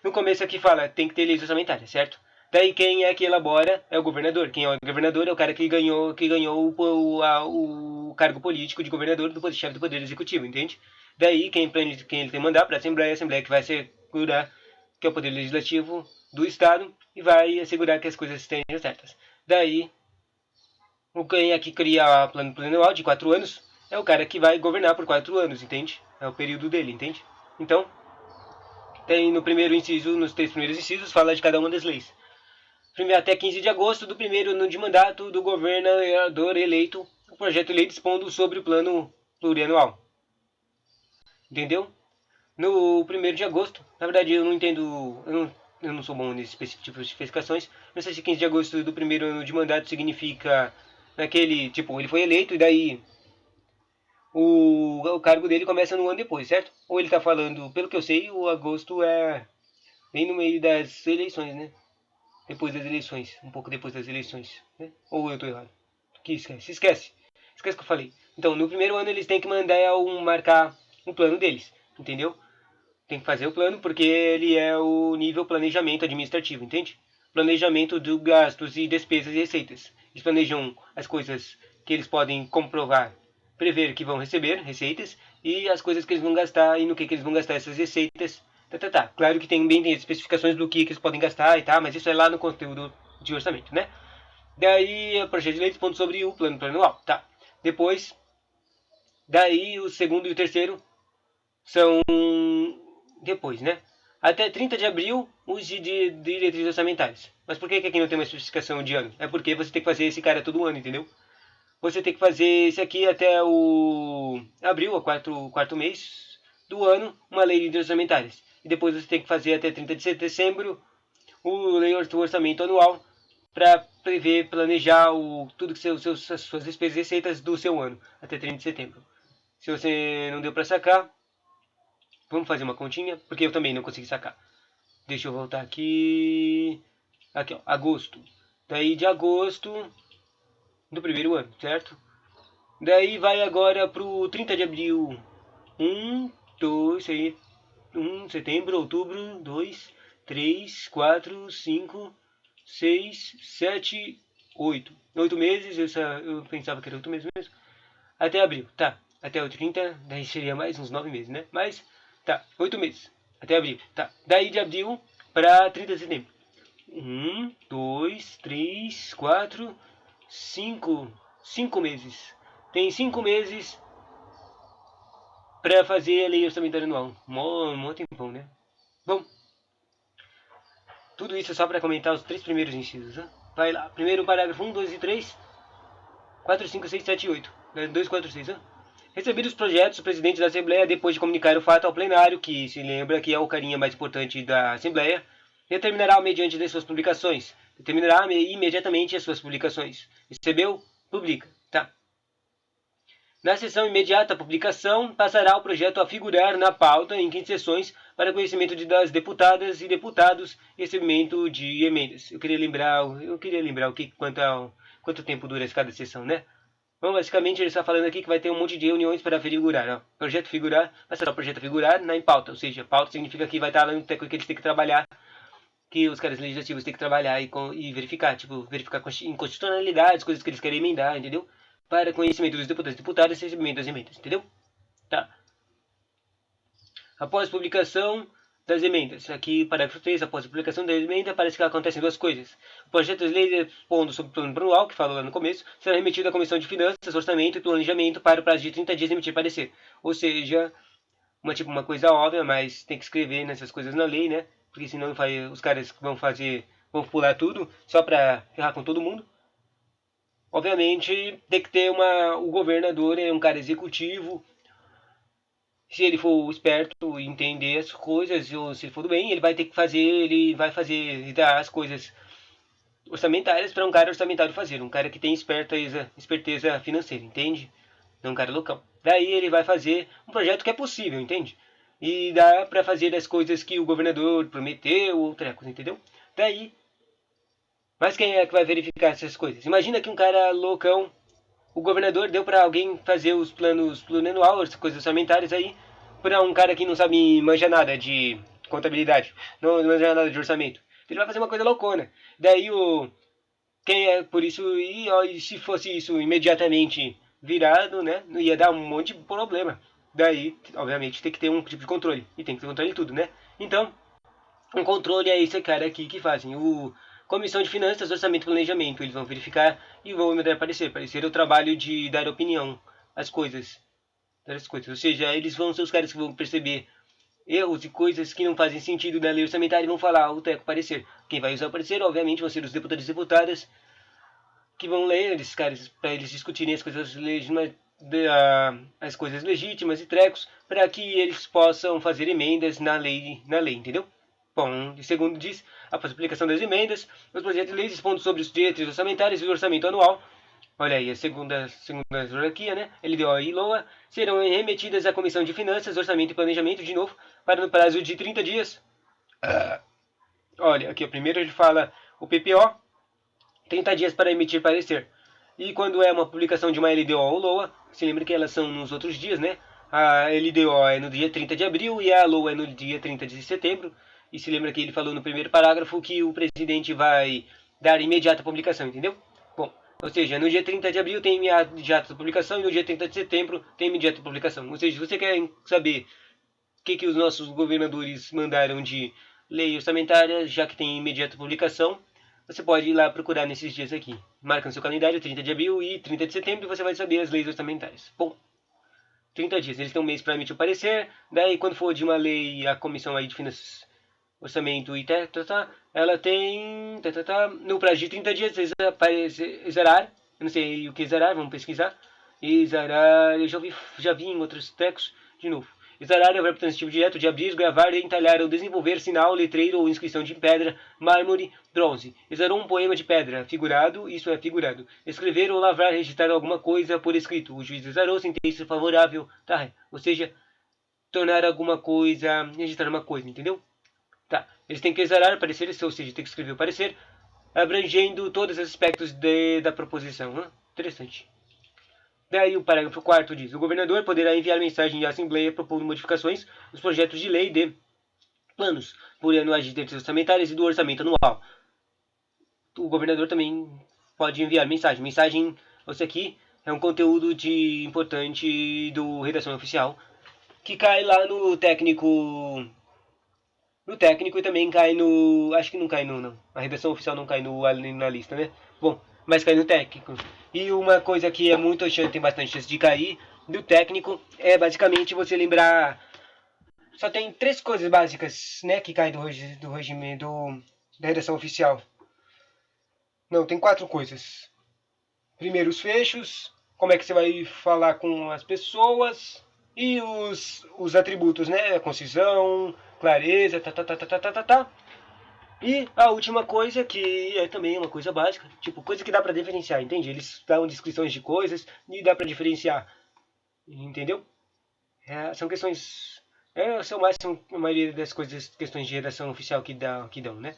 No começo aqui fala, tem que ter leis orçamentárias, certo? Daí quem é que elabora é o governador. Quem é o governador é o cara que ganhou o cargo político de governador do chefe do Poder Executivo, entende? Daí quem ele tem que mandar para a Assembleia que vai assegurar que é o Poder Legislativo do Estado e vai assegurar que as coisas estejam certas. Daí o quem é que cria o plano plurianual de 4 anos é o cara que vai governar por 4 anos, entende? É o período dele, entende? Então, tem no primeiro inciso, nos 3 primeiros incisos, fala de cada uma das leis. Até 15 de agosto do primeiro ano de mandato do governador eleito, o projeto de lei dispondo sobre o plano plurianual. Entendeu? No primeiro de agosto, na verdade eu não entendo, eu não sou bom nesse tipo de especificações, não sei se 15 de agosto do primeiro ano de mandato significa naquele, tipo, ele foi eleito e daí o cargo dele começa no ano depois, certo? Ou ele está falando, pelo que eu sei, o agosto é bem no meio das eleições, né? Depois das eleições, um pouco depois das eleições, né? Ou eu estou errado? Que esquece, esquece. Esquece que eu falei. Então, no primeiro ano eles têm que marcar um plano deles, entendeu? Tem que fazer o plano porque ele é o nível planejamento administrativo, entende? Planejamento de gastos e despesas e receitas. Eles planejam as coisas que eles podem comprovar, prever que vão receber, receitas, e as coisas que eles vão gastar e no que eles vão gastar essas receitas. Tá. Claro que tem especificações do que eles podem gastar e tá, mas isso é lá no conteúdo de orçamento, né? Daí o projeto de lei ponto sobre o plano plurianual, tá? Depois, daí o segundo e o terceiro são depois, né? Até 30 de abril, os de diretrizes orçamentárias. Mas por que aqui não tem uma especificação de ano? É porque você tem que fazer esse cara todo ano, entendeu? Você tem que fazer esse aqui até o abril, o quarto mês do ano, uma lei de orçamentárias. E depois você tem que fazer até 30 de dezembro o lei do orçamento anual para prever, planejar tudo que as suas despesas e receitas do seu ano até 30 de setembro. Se você não deu para sacar, vamos fazer uma continha, porque eu também não consegui sacar. Deixa eu voltar aqui. Aqui, ó, agosto. Daí de agosto do primeiro ano, certo? Daí vai agora pro 30 de abril. 2, aí. 1 setembro, outubro, 2, 3, 4, 5, 6, 7, 8. 8 meses, eu pensava que era 8 meses mesmo. Até abril, tá. Até o 30, daí seria mais uns 9 meses, né? Mas, tá, 8 meses. Até abril, tá. Daí de abril pra 30 de setembro. 2, 3, 4, 5. 5 meses. Tem 5 meses pra fazer a lei orçamentária anual. Mó tempão, né? Bom, tudo isso é só para comentar os 3 primeiros incisos. Né? Vai lá. Primeiro parágrafo 1, 2 e 3. 4, 5, 6, 7 e 8. 2, 4, 6. Né? Recebidos os projetos, o presidente da Assembleia, depois de comunicar o fato ao plenário, que se lembra que é o carinha mais importante da Assembleia, determinará mediante de suas publicações. Determinará imediatamente as suas publicações. Recebeu? Publica. Tá. Na sessão imediata à publicação, passará o projeto a figurar na pauta em 15 sessões para conhecimento das deputadas e deputados e recebimento de emendas. Eu queria lembrar quanto tempo dura cada sessão, né? Bom, basicamente ele está falando aqui que vai ter um monte de reuniões para figurar. Ó. Projeto figurar, passará o projeto a figurar em pauta, ou seja, pauta significa que vai estar lá no que eles têm que trabalhar, que os caras legislativos têm que trabalhar e verificar, tipo, verificar inconstitucionalidades, coisas que eles querem emendar, entendeu? Para conhecimento dos deputados e deputadas e recebimento das emendas, entendeu? Tá. Após a publicação das emendas, aqui parágrafo 3, após a publicação da emenda, parece que acontecem duas coisas. O projeto de lei expondo sobre o plano anual, que falou lá no começo, será remetido à Comissão de Finanças, Orçamento e Planejamento para o prazo de 30 dias de emitir parecer. Ou seja, uma coisa óbvia, mas tem que escrever nessas coisas na lei, né? Porque senão os caras vão pular tudo só para ferrar com todo mundo. Obviamente, tem que ter o governador é um cara executivo. Se ele for esperto e entender as coisas, ou se ele for do bem, ele vai fazer dar as coisas orçamentárias para um cara orçamentário fazer, um cara que tem esperteza financeira, entende? Não um cara loucão. Daí ele vai fazer um projeto que é possível, entende? E dá para fazer as coisas que o governador prometeu ou trecos, entendeu? Daí, mas quem é que vai verificar essas coisas? Imagina que um cara loucão, o governador deu para alguém fazer os planos plurianual, as coisas orçamentárias aí, para um cara que não sabe manja nada de contabilidade, não manja nada de orçamento. Ele vai fazer uma coisa loucona. Daí quem é por isso e se fosse isso imediatamente virado, né, não ia dar um monte de problema. Daí, obviamente, tem que ter um tipo de controle e tem que ter controle em tudo, né? Então, um controle é esse cara aqui que fazem o Comissão de Finanças, Orçamento e Planejamento. Eles vão verificar e vão me dar parecer. Parecer é o trabalho de dar opinião às coisas. Das coisas. Ou seja, eles vão ser os caras que vão perceber erros e coisas que não fazem sentido na lei orçamentária e vão falar o teco parecer. Quem vai usar o parecer, obviamente, vão ser os deputados e deputadas que vão ler esses caras para eles discutirem as coisas legítimas e trecos para que eles possam fazer emendas na lei, entendeu? Bom, e segundo diz, após a aplicação das emendas, os projetos de lei expondo sobre os diretrizes orçamentários e o orçamento anual, olha aí, a segunda hierarquia, né? LDO e LOA, serão remetidas à Comissão de Finanças, Orçamento e Planejamento, de novo, para no prazo de 30 dias. Olha, aqui, primeiro ele fala o PPO, 30 dias para emitir parecer. E quando é uma publicação de uma LDO ou LOA, se lembra que elas são nos outros dias, né? A LDO é no dia 30 de abril e a LOA é no dia 30 de setembro. E se lembra que ele falou no primeiro parágrafo que o presidente vai dar imediata publicação, entendeu? Bom, ou seja, no dia 30 de abril tem imediata publicação e no dia 30 de setembro tem imediata publicação. Ou seja, se você quer saber o que os nossos governadores mandaram de lei orçamentária, já que tem imediata publicação, você pode ir lá procurar nesses dias aqui. Marca no seu calendário 30 de abril e 30 de setembro e você vai saber as leis orçamentárias. Bom, 30 dias. Eles têm um mês para emitir o parecer. Daí, quando for de uma lei, a comissão aí de finanças, orçamento e ela tem no prazo de 30 dias exarar. Eu não sei o que exarar, vamos pesquisar. Exarar, eu já vi em outros textos, de novo. Exarar é o verbo transitivo direto de abrir, gravar, entalhar ou desenvolver sinal, letreiro ou inscrição de pedra, mármore, bronze. Exarou um poema de pedra, figurado, isso é figurado. Escrever ou lavrar, registrar alguma coisa por escrito. O juiz exarou sem texto favorável, tá? Ou seja, tornar alguma coisa, registrar uma coisa, entendeu? Tá. Eles têm que exarar o parecer, ou seja, tem que escrever o parecer abrangendo todos os aspectos da proposição. Interessante. Daí o parágrafo 4º diz: o governador poderá enviar mensagem à Assembleia propondo modificações nos projetos de lei de planos plurianuais de direitos orçamentários e do orçamento anual. O governador também pode enviar mensagem. Mensagem, isso aqui é um conteúdo importante do Redação Oficial, que cai lá no técnico. No técnico e também cai no. Acho que não cai no. Não. A redação oficial não cai na lista, né? Bom, mas cai no técnico. E uma coisa que é muito chance, tem bastante chance de cair do técnico é basicamente você lembrar. Só tem 3 coisas básicas, né, que caem do regime da redação oficial. Não, tem 4 coisas. Primeiro, os fechos, como é que você vai falar com as pessoas, e os atributos, né? Concisão, clareza, tá. E a última coisa, que é também uma coisa básica, tipo, coisa que dá pra diferenciar, entende? Eles dão descrições de coisas e dá pra diferenciar, entendeu? São questões. São mais são a maioria das coisas, questões de redação oficial que dão, né?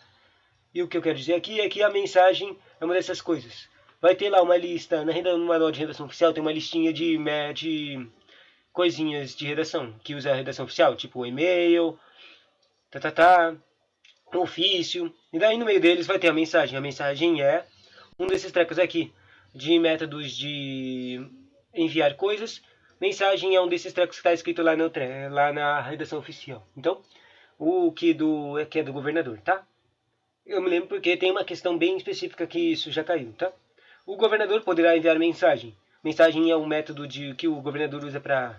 E o que eu quero dizer aqui é que a mensagem é uma dessas coisas. Vai ter lá uma lista, no manual de redação oficial tem uma listinha de coisinhas de redação, que usa a redação oficial, tipo e-mail, tá, ofício, e daí no meio deles vai ter a mensagem. A mensagem é um desses trecos aqui, de métodos de enviar coisas. Mensagem é um desses trecos que está escrito lá na redação oficial. Então, que é do governador, tá? Eu me lembro porque tem uma questão bem específica que isso já caiu, tá? O governador poderá enviar mensagem. Mensagem é um método que o governador usa para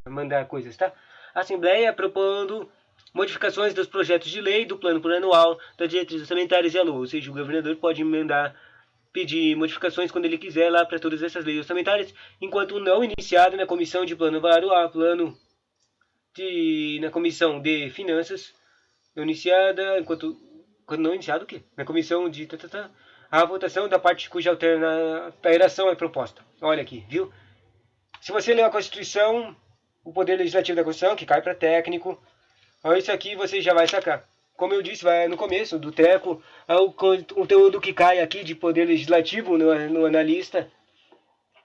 mandar coisas, tá? A Assembleia propondo modificações dos projetos de lei, do plano plurianual, das diretrizes orçamentárias e a LOA. Ou seja, o governador pode pedir modificações quando ele quiser lá para todas essas leis orçamentárias, enquanto não iniciado na comissão de plano plurianual, na comissão de finanças, não iniciada, quando não iniciado o quê? Na comissão de a votação da parte cuja alteração é proposta. Olha aqui, viu? Se você ler a Constituição, o Poder Legislativo da Constituição, que cai para técnico, isso aqui você já vai sacar. Como eu disse, vai no começo do treco, o conteúdo que cai aqui de Poder Legislativo no analista,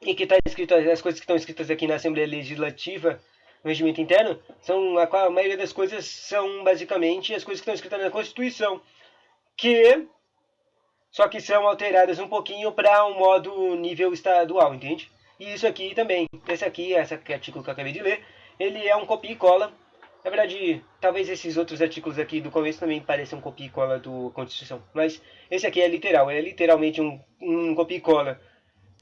e que está escrito, as coisas que estão escritas aqui na Assembleia Legislativa, no regimento interno, a maioria das coisas são basicamente as coisas que estão escritas na Constituição, só que são alteradas um pouquinho para um modo nível estadual, entende? E isso aqui também, esse artigo que eu acabei de ler, ele é um copia e cola. Na verdade, talvez esses outros artigos aqui do começo também pareçam copia e cola do Constituição, mas esse aqui é literal, é literalmente um copia e cola.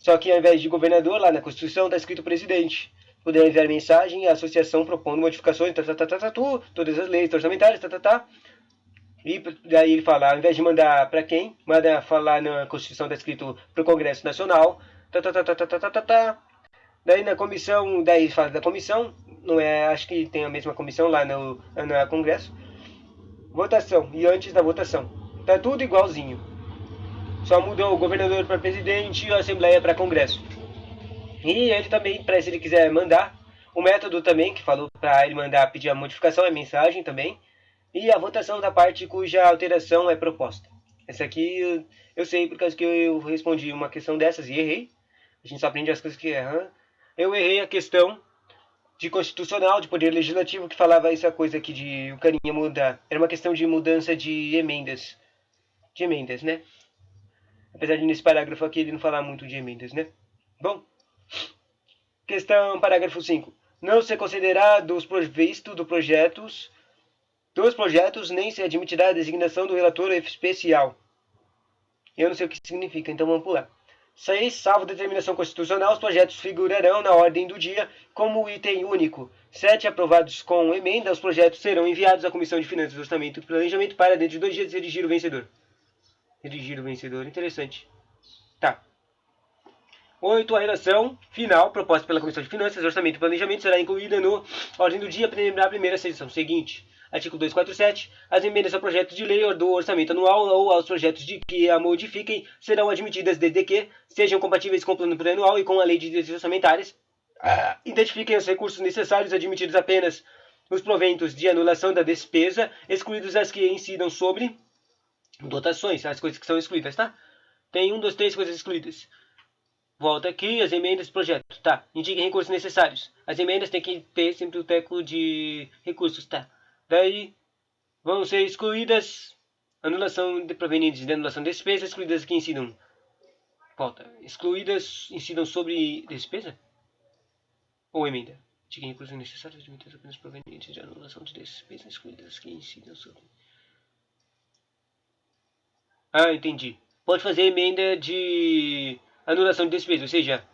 Só que ao invés de governador, lá na Constituição está escrito presidente. Poderá enviar mensagem à associação propondo modificações, todas as leis orçamentárias, E daí ele fala, ao invés de mandar para quem, manda falar na Constituição, está escrito para o Congresso Nacional, Daí na comissão, daí ele fala da comissão, não é, acho que tem a mesma comissão lá no Congresso. Votação, e antes da votação. Tá tudo igualzinho. Só mudou o governador para presidente e a Assembleia para Congresso. E ele também, se ele quiser mandar, o método também, que falou para ele mandar pedir a modificação, é mensagem também. E a votação da parte cuja alteração é proposta. Essa aqui eu sei por causa que eu respondi uma questão dessas e errei. A gente só aprende as coisas que erram. Eu errei a questão de constitucional, de poder legislativo, que falava essa coisa aqui de o carinha mudar. Era uma questão de mudança de emendas. De emendas, né? Apesar de nesse parágrafo aqui ele não falar muito de emendas, né? Bom, questão parágrafo 5. Não ser considerado os provistos dos projetos, nem se admitirá a designação do relator especial. Eu não sei o que significa, então vamos pular. 6. Salvo determinação constitucional, os projetos figurarão na ordem do dia como item único. 7. Aprovados com emenda, os projetos serão enviados à Comissão de Finanças, Orçamento e Planejamento para, dentro de 2 dias, redigir o vencedor. Redigir o vencedor, interessante. Tá. 8. A redação final, proposta pela Comissão de Finanças, Orçamento e Planejamento, será incluída no ordem do dia da primeira sessão seguinte. Artigo 247. As emendas ao projeto de lei do orçamento anual ou aos projetos de que a modifiquem serão admitidas desde que sejam compatíveis com o plano plurianual e com a lei de diretrizes orçamentárias. Identifiquem os recursos necessários, admitidos apenas os proventos de anulação da despesa, excluídos as que incidam sobre Dotações, as coisas que são excluídas, tá? Tem 1, 2, 3 coisas excluídas. Volta aqui, as emendas do projeto, tá? Indiquem recursos necessários. As emendas têm que ter sempre o teco de recursos, tá? Daí vão ser excluídas anulação de provenientes de anulação de despesas, excluídas que incidam. Volta. Excluídas incidam sobre despesa? Ou emenda? Indiquem recursos necessários de emendas apenas provenientes de anulação de despesas, excluídas que incidam sobre. Ah, entendi. Pode fazer emenda de anulação de despesa, ou seja,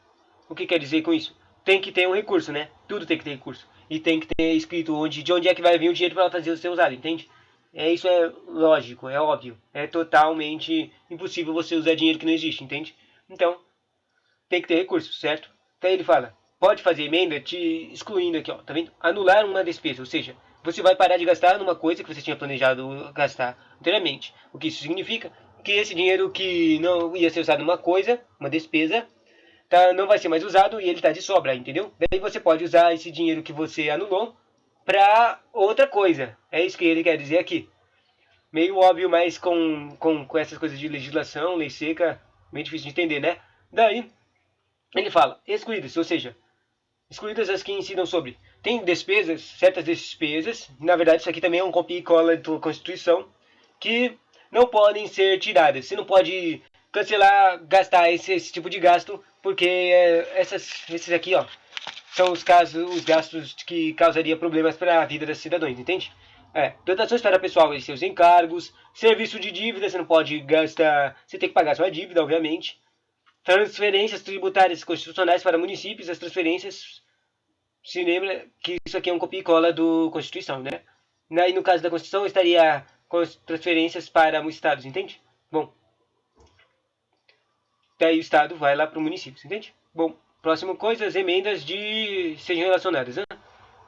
o que quer dizer com isso? Tem que ter um recurso, né? Tudo tem que ter recurso. E tem que ter escrito de onde é que vai vir o dinheiro para fazer o ser usado, entende? Isso é lógico, é óbvio. É totalmente impossível você usar dinheiro que não existe, entende? Então, tem que ter recurso, certo? Então ele fala, pode fazer emenda te excluindo aqui, ó, tá vendo? Anular uma despesa, ou seja, você vai parar de gastar numa coisa que você tinha planejado gastar anteriormente. O que isso significa? Que esse dinheiro que não ia ser usado numa coisa, uma despesa, tá, não vai ser mais usado e ele está de sobra, entendeu? Daí você pode usar esse dinheiro que você anulou para outra coisa. É isso que ele quer dizer aqui. Meio óbvio, mas com essas coisas de legislação, lei seca, meio difícil de entender, né? Daí ele fala, excluídas, ou seja, excluídas as que incidam sobre. Tem despesas, certas despesas, na verdade isso aqui também é um copia e cola da Constituição, que não podem ser tiradas. Você não pode cancelar, gastar esse tipo de gasto, porque esses aqui, ó, são os gastos que causaria problemas para a vida dos cidadãos, entende? Dotações para pessoal e seus encargos, serviço de dívida, você não pode gastar, você tem que pagar sua dívida, obviamente. Transferências tributárias constitucionais para municípios, as transferências, se lembra que isso aqui é um copia e cola do Constituição, né? E no caso da Constituição estaria com as transferências para os estados, entende? Bom, daí o estado vai lá para o município, entende? Bom, próxima coisa, as emendas de sejam relacionadas, né?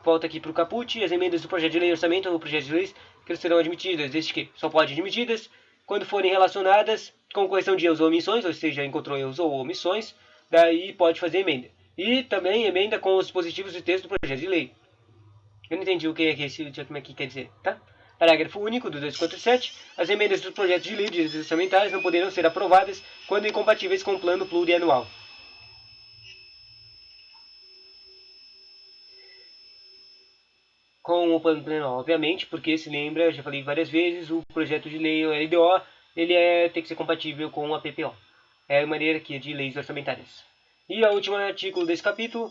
Volta aqui para o caput, as emendas do projeto de lei orçamento ou projeto de leis que serão admitidas, desde que só pode admitidas quando forem relacionadas com correção de erros ou omissões, ou seja, encontrou erros ou omissões, daí pode fazer emenda. E também emenda com os dispositivos de texto do projeto de lei. Eu não entendi o que é que esse como é que quer dizer, tá? Parágrafo único do 247. As emendas dos projetos de lei de direitos orçamentários não poderão ser aprovadas quando incompatíveis com o plano plurianual. Com o plano plurianual, obviamente, porque se lembra, já falei várias vezes, o projeto de lei, o LDO, ele tem que ser compatível com a PPO. É a maneira aqui de leis orçamentárias. E o último artigo desse capítulo,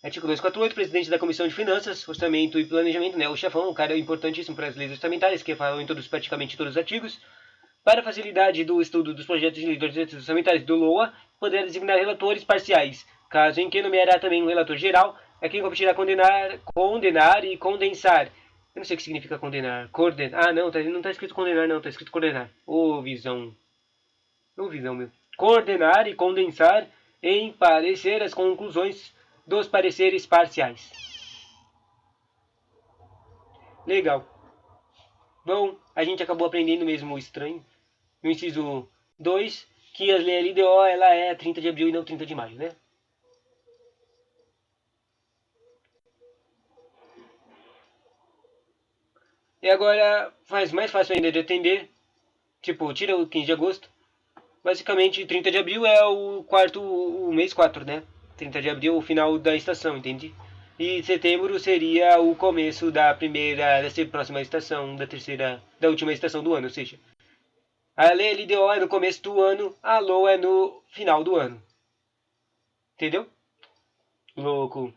artigo 248, presidente da Comissão de Finanças, Orçamento e Planejamento, né, o chefão, um cara importantíssimo para as leis orçamentárias, que falam em praticamente todos os artigos. Para a facilidade do estudo dos projetos de lei dos direitos orçamentários do LOA, poderá designar relatores parciais, caso em que nomeará também um relator geral, a quem competirá condenar e condensar. Eu não sei o que significa condenar. Ah, não, não está escrito condenar, não, está escrito coordenar. Ô, visão. Ô, visão, meu. Coordenar e condensar em parecer as conclusões dos pareceres parciais. Legal. Bom, a gente acabou aprendendo mesmo o estranho. No inciso 2, que a LDO ela é 30 de abril e não 30 de maio, né? E agora faz mais fácil ainda de atender. Tipo, tira o 15 de agosto. Basicamente, 30 de abril é o mês 4, né? 30 de abril, o final da estação, entende? E setembro seria o começo da próxima estação, da última estação do ano, ou seja, a LDO é no começo do ano, a LO é no final do ano. Entendeu? Louco.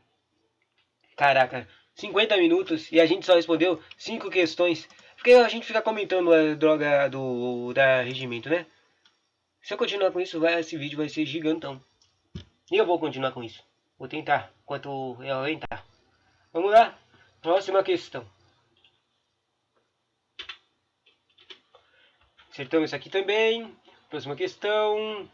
Caraca, 50 minutos e a gente só respondeu 5 questões. Porque a gente fica comentando a droga da regimento, né? Se eu continuar com isso, esse vídeo vai ser gigantão. E eu vou continuar com isso. Vou tentar, enquanto eu aguentar. Vamos lá? Próxima questão. Acertamos isso aqui também. Próxima questão.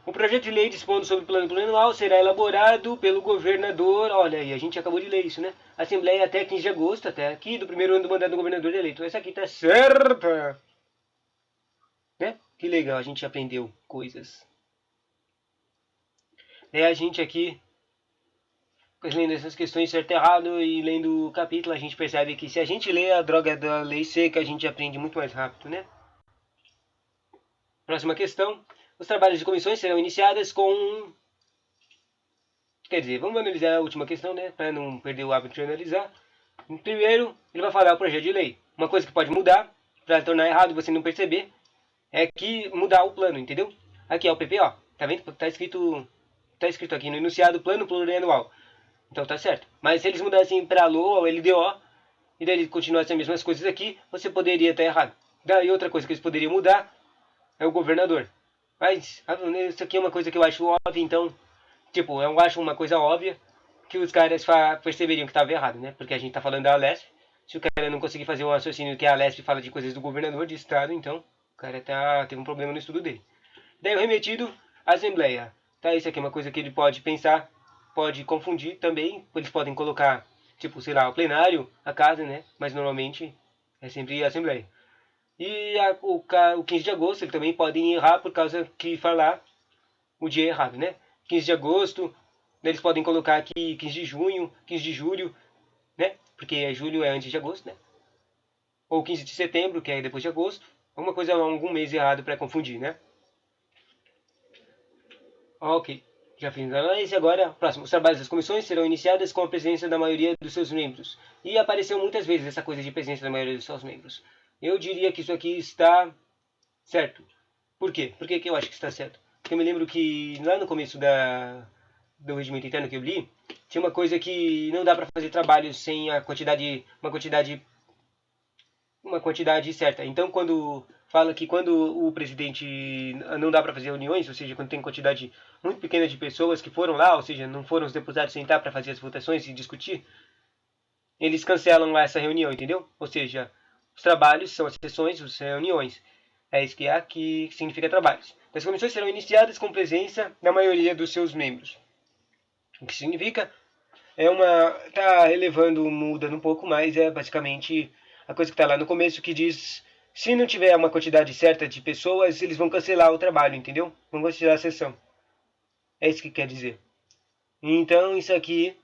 O projeto de lei dispondo sobre o plano plurianual será elaborado pelo governador. Olha aí, a gente acabou de ler isso, né? Assembleia até 15 de agosto, até aqui, do primeiro ano do mandato do governador eleito. Essa aqui tá certa. Né? Que legal, a gente aprendeu coisas. A gente aqui, lendo essas questões certo e errado e lendo o capítulo, a gente percebe que se a gente lê a droga da lei seca, a gente aprende muito mais rápido, né? Próxima questão. Os trabalhos de comissões serão iniciados com... Quer dizer, vamos analisar a última questão, né? Para não perder o hábito de analisar. Primeiro, ele vai falar o projeto de lei. Uma coisa que pode mudar, para tornar errado e você não perceber, é que mudar o plano, entendeu? Aqui é o PPO. Tá vendo? Tá escrito aqui no enunciado plano plurianual. Então tá certo. Mas se eles mudassem para LOA ou LDO, e daí eles continuassem as mesmas coisas aqui, você poderia estar errado. Daí outra coisa que eles poderiam mudar é o governador. Mas isso aqui é uma coisa que eu acho óbvia, então, tipo, eu acho uma coisa óbvia que os caras perceberiam que estava errado, né? Porque a gente tá falando da Alesp. Se o cara não conseguir fazer um raciocínio que a Alesp fala de coisas do governador de estado, então o cara teve um problema no estudo dele. Daí o remetido à Assembleia. Tá, isso aqui é uma coisa que ele pode pensar, pode confundir também. Eles podem colocar, tipo, sei lá, o plenário, a casa, né? Mas normalmente é sempre a Assembleia. E o 15 de agosto, eles também podem errar por causa que falar o dia errado, né? 15 de agosto, eles podem colocar aqui 15 de junho, 15 de julho, né? Porque julho é antes de agosto, né? Ou 15 de setembro, que é depois de agosto. Alguma coisa, algum mês errado para confundir, né? Ok, já fiz a análise. Agora, próximo. Os trabalhos das comissões serão iniciados com a presença da maioria dos seus membros. E apareceu muitas vezes essa coisa de presença da maioria dos seus membros. Eu diria que isso aqui está certo. Por quê? Por que eu acho que está certo? Porque eu me lembro que lá no começo do regimento interno que eu li, tinha uma coisa que não dá para fazer trabalho sem uma quantidade certa. Então, quando fala que quando o presidente não dá para fazer reuniões, ou seja, quando tem quantidade muito pequena de pessoas que foram lá, ou seja, não foram os deputados sentar para fazer as votações e discutir, eles cancelam lá essa reunião, entendeu? Ou seja, os trabalhos são as sessões, as reuniões. É isso que aqui significa trabalhos. As comissões serão iniciadas com presença da maioria dos seus membros. O que significa tá elevando, mudando um pouco mais, é basicamente a coisa que está lá no começo que diz, se não tiver uma quantidade certa de pessoas, eles vão cancelar o trabalho, entendeu? Vão cancelar a sessão. É isso que quer dizer. Então, isso aqui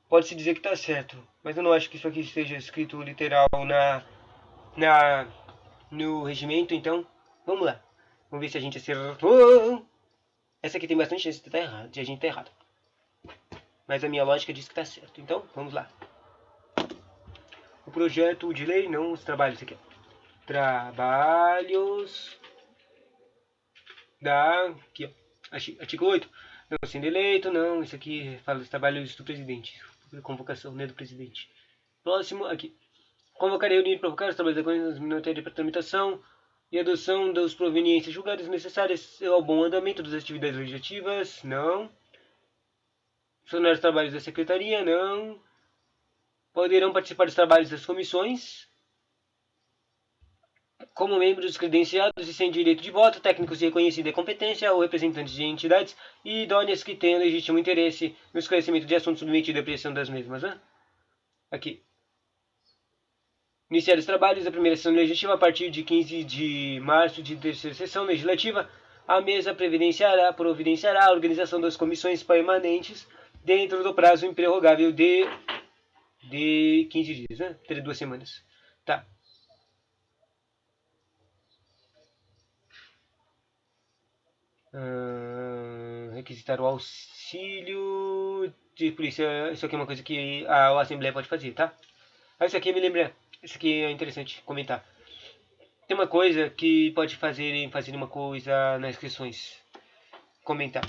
pode-se dizer que está certo, mas eu não acho que isso aqui esteja escrito literal na no regimento, então vamos lá. Vamos ver se a gente acertou. Essa aqui tem bastante chance de estar errado, de a gente estar errado. Mas a minha lógica diz que está certo. Então, vamos lá. O projeto de lei, não os trabalhos aqui. Trabalhos aqui, ó, artigo 8. Não sendo eleito, não. Isso aqui fala dos trabalhos do presidente. Convocação, né, do presidente. Próximo, aqui. Convocar e reunir e provocar os trabalhos da Coisa para tramitação e adoção das proveniências julgadas necessárias ao bom andamento das atividades legislativas, não. Funcionar os trabalhos da secretaria, não. Poderão participar dos trabalhos das comissões, como membros credenciados e sem direito de voto, técnicos de reconhecida competência ou representantes de entidades e idôneas que tenham legítimo interesse no esclarecimento de assuntos submetidos à pressão das mesmas. Né? Aqui. Iniciar os trabalhos da primeira sessão legislativa a partir de 15 de março de terceira sessão legislativa. A mesa providenciará a organização das comissões permanentes dentro do prazo improrrogável de 15 dias, né? 2 semanas. Tá. Requisitar o auxílio de polícia. Isso aqui é uma coisa que a Assembleia pode fazer, tá? Isso aqui me lembra. Isso aqui é interessante comentar. Tem uma coisa que pode fazer uma coisa nas questões. Comentar.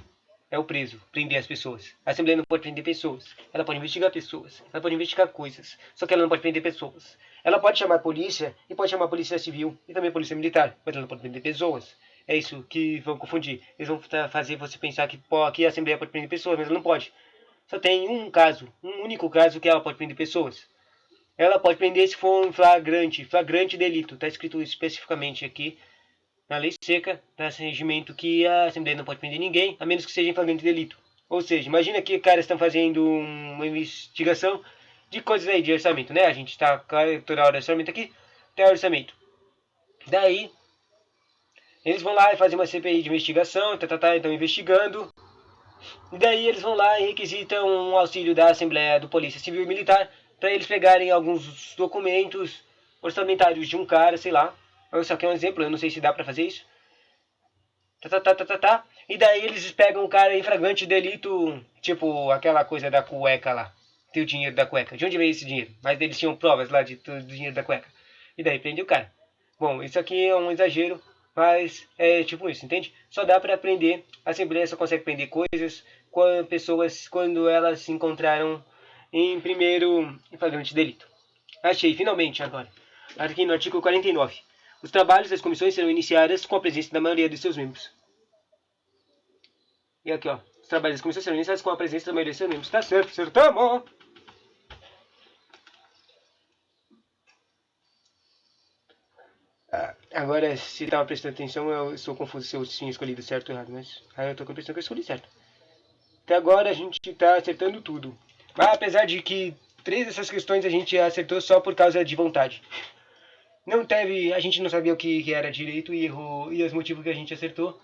É o preso, prender as pessoas. A Assembleia não pode prender pessoas. Ela pode investigar pessoas. Ela pode investigar coisas. Só que ela não pode prender pessoas. Ela pode chamar a polícia e pode chamar a polícia civil e também a polícia militar. Mas ela não pode prender pessoas. É isso que vão confundir. Eles vão fazer você pensar que aqui a Assembleia pode prender pessoas, mas ela não pode. Só tem um caso, um único caso que ela pode prender pessoas. Ela pode prender se for um flagrante delito. Está escrito especificamente aqui na lei seca, nesse regimento que a Assembleia não pode prender ninguém, a menos que seja em flagrante delito. Ou seja, imagina que caras estão fazendo uma investigação de coisas aí de orçamento, né? A gente está toda hora de orçamento aqui, tem orçamento. Daí, eles vão lá e fazem uma CPI de investigação, estão investigando. E daí eles vão lá e requisitam um auxílio da Assembleia do Polícia Civil e Militar para eles pegarem alguns documentos orçamentários de um cara, sei lá. Isso aqui é um exemplo, eu não sei se dá para fazer isso. E daí eles pegam o cara em flagrante delito, tipo aquela coisa da cueca lá. Tem o dinheiro da cueca. De onde veio esse dinheiro? Mas eles tinham provas lá do dinheiro da cueca. E daí prende o cara. Bom, isso aqui é um exagero, mas é tipo isso, entende? Só dá para aprender. A Assembleia só consegue aprender coisas quando pessoas, quando elas se encontraram em primeiro flagrante delito. Achei, finalmente, agora. Aqui no artigo 49. Os trabalhos das comissões serão iniciados com a presença da maioria dos seus membros. E aqui, ó. Os trabalhos das comissões serão iniciados com a presença da maioria dos seus membros. Tá certo, acertamos! Agora, se estava prestando atenção, eu estou confuso se eu tinha escolhido certo ou errado, mas aí eu estou com a impressão que eu escolhi certo. Até agora a gente está acertando tudo. Mas apesar de que 3 dessas questões a gente acertou só por causa de vontade. Não teve, a gente não sabia o que era direito e errou, e os motivos que a gente acertou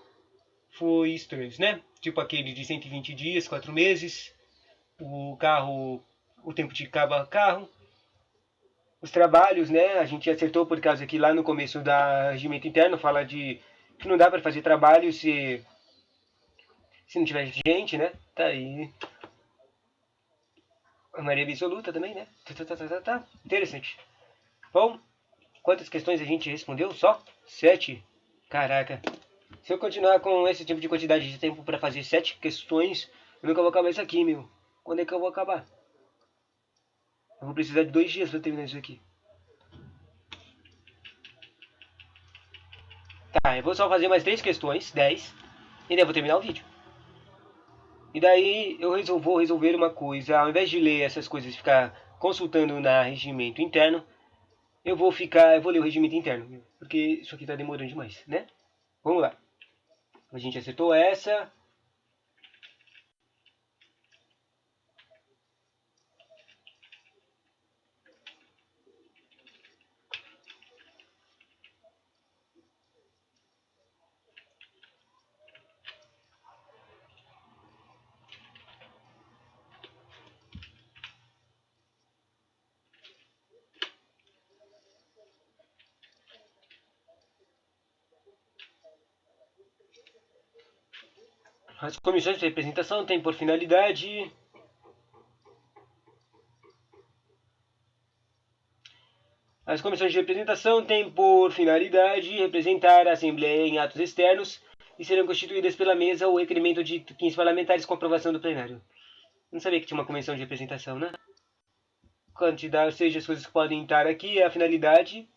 foi estranhos, né? Tipo aquele de 120 dias, 4 meses, o carro, o tempo de cada carro, os trabalhos, né? A gente acertou por causa que lá no começo da regimento interno fala de que não dá para fazer trabalho se não tiver gente, né? Tá aí. A maioria absoluta também, né? Tá. Interessante. Bom, quantas questões a gente respondeu? Só 7. Caraca. Se eu continuar com esse tipo de quantidade de tempo para fazer 7 questões, eu nunca vou acabar isso aqui, meu. Quando é que eu vou acabar? Eu vou precisar de 2 dias para terminar isso aqui. Tá, eu vou só fazer mais 3 questões, 10, e daí eu vou terminar o vídeo. E daí eu vou resolver uma coisa, ao invés de ler essas coisas e ficar consultando na regimento interno, eu vou ler o regimento interno, porque isso aqui tá demorando demais, né? Vamos lá. A gente acertou essa. As comissões de representação têm por finalidade As comissões de representação têm por finalidade representar a Assembleia em atos externos e serão constituídas pela mesa ou requerimento de 15 parlamentares com aprovação do plenário. Não sabia que tinha uma comissão de representação, né? Quantidade, ou seja, as coisas que podem estar aqui é a finalidade.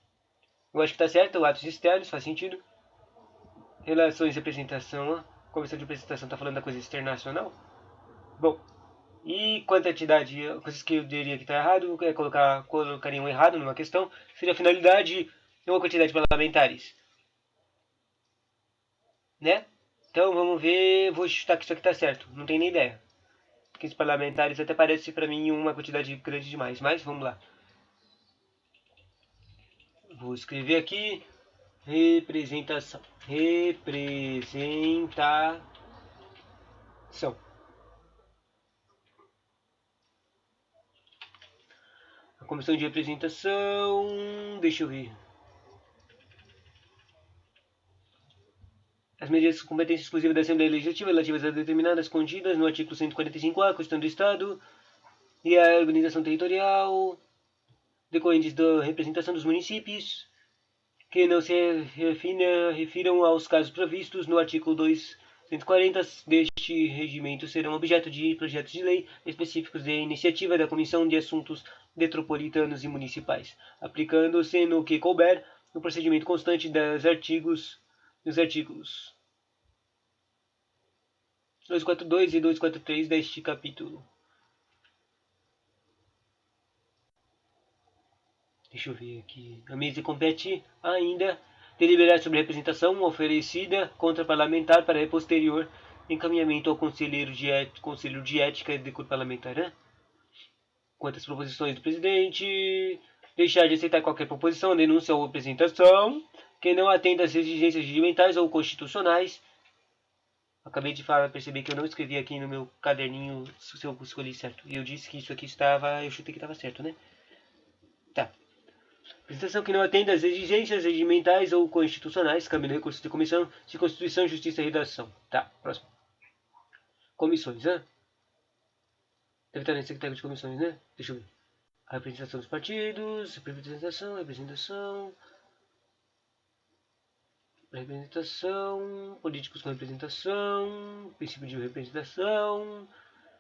Eu acho que está certo, atos externos, faz sentido. Relações de representação, comissão de representação está falando da coisa internacional. Bom, e quantidade, coisas que eu diria que está errado, colocaria um errado numa questão, seria a finalidade e uma quantidade de parlamentares, né? Então vamos ver, vou chutar que isso aqui está certo, não tenho nem ideia. 15 parlamentares até parece para mim uma quantidade grande demais, mas vamos lá. Vou escrever aqui representação. Representação. A comissão de representação. Deixa eu ver. As medidas de competência exclusiva da Assembleia Legislativa relativas a determinadas contidas no artigo 145A, Constituição do Estado, e a organização territorial decorrentes da representação dos municípios, que não se refiram aos casos previstos no artigo 240 deste regimento serão objeto de projetos de lei específicos de iniciativa da Comissão de Assuntos Metropolitanos e Municipais, aplicando-se no que couber no procedimento constante dos artigos 242 e 243 deste capítulo. Deixa eu ver aqui. A mesa compete ainda deliberar sobre a representação oferecida contra parlamentar para posterior encaminhamento ao Conselho de Ética e Decoro Parlamentar, né? Quanto às proposições do presidente, deixar de aceitar qualquer proposição, denúncia ou apresentação que não atenda às exigências regimentais ou constitucionais. Acabei de perceber que eu não escrevi aqui no meu caderninho se eu escolhi certo. E eu disse que isso aqui estava, eu chutei que estava certo, né? Tá. Representação que não atenda às exigências regimentais ou constitucionais, cabe no recurso de comissão de Constituição, Justiça e Redação. Tá, próximo. Comissões, né? Deve estar nesse secretário de comissões, né? Deixa eu ver. A representação dos partidos, representação, políticos com representação, princípio de representação.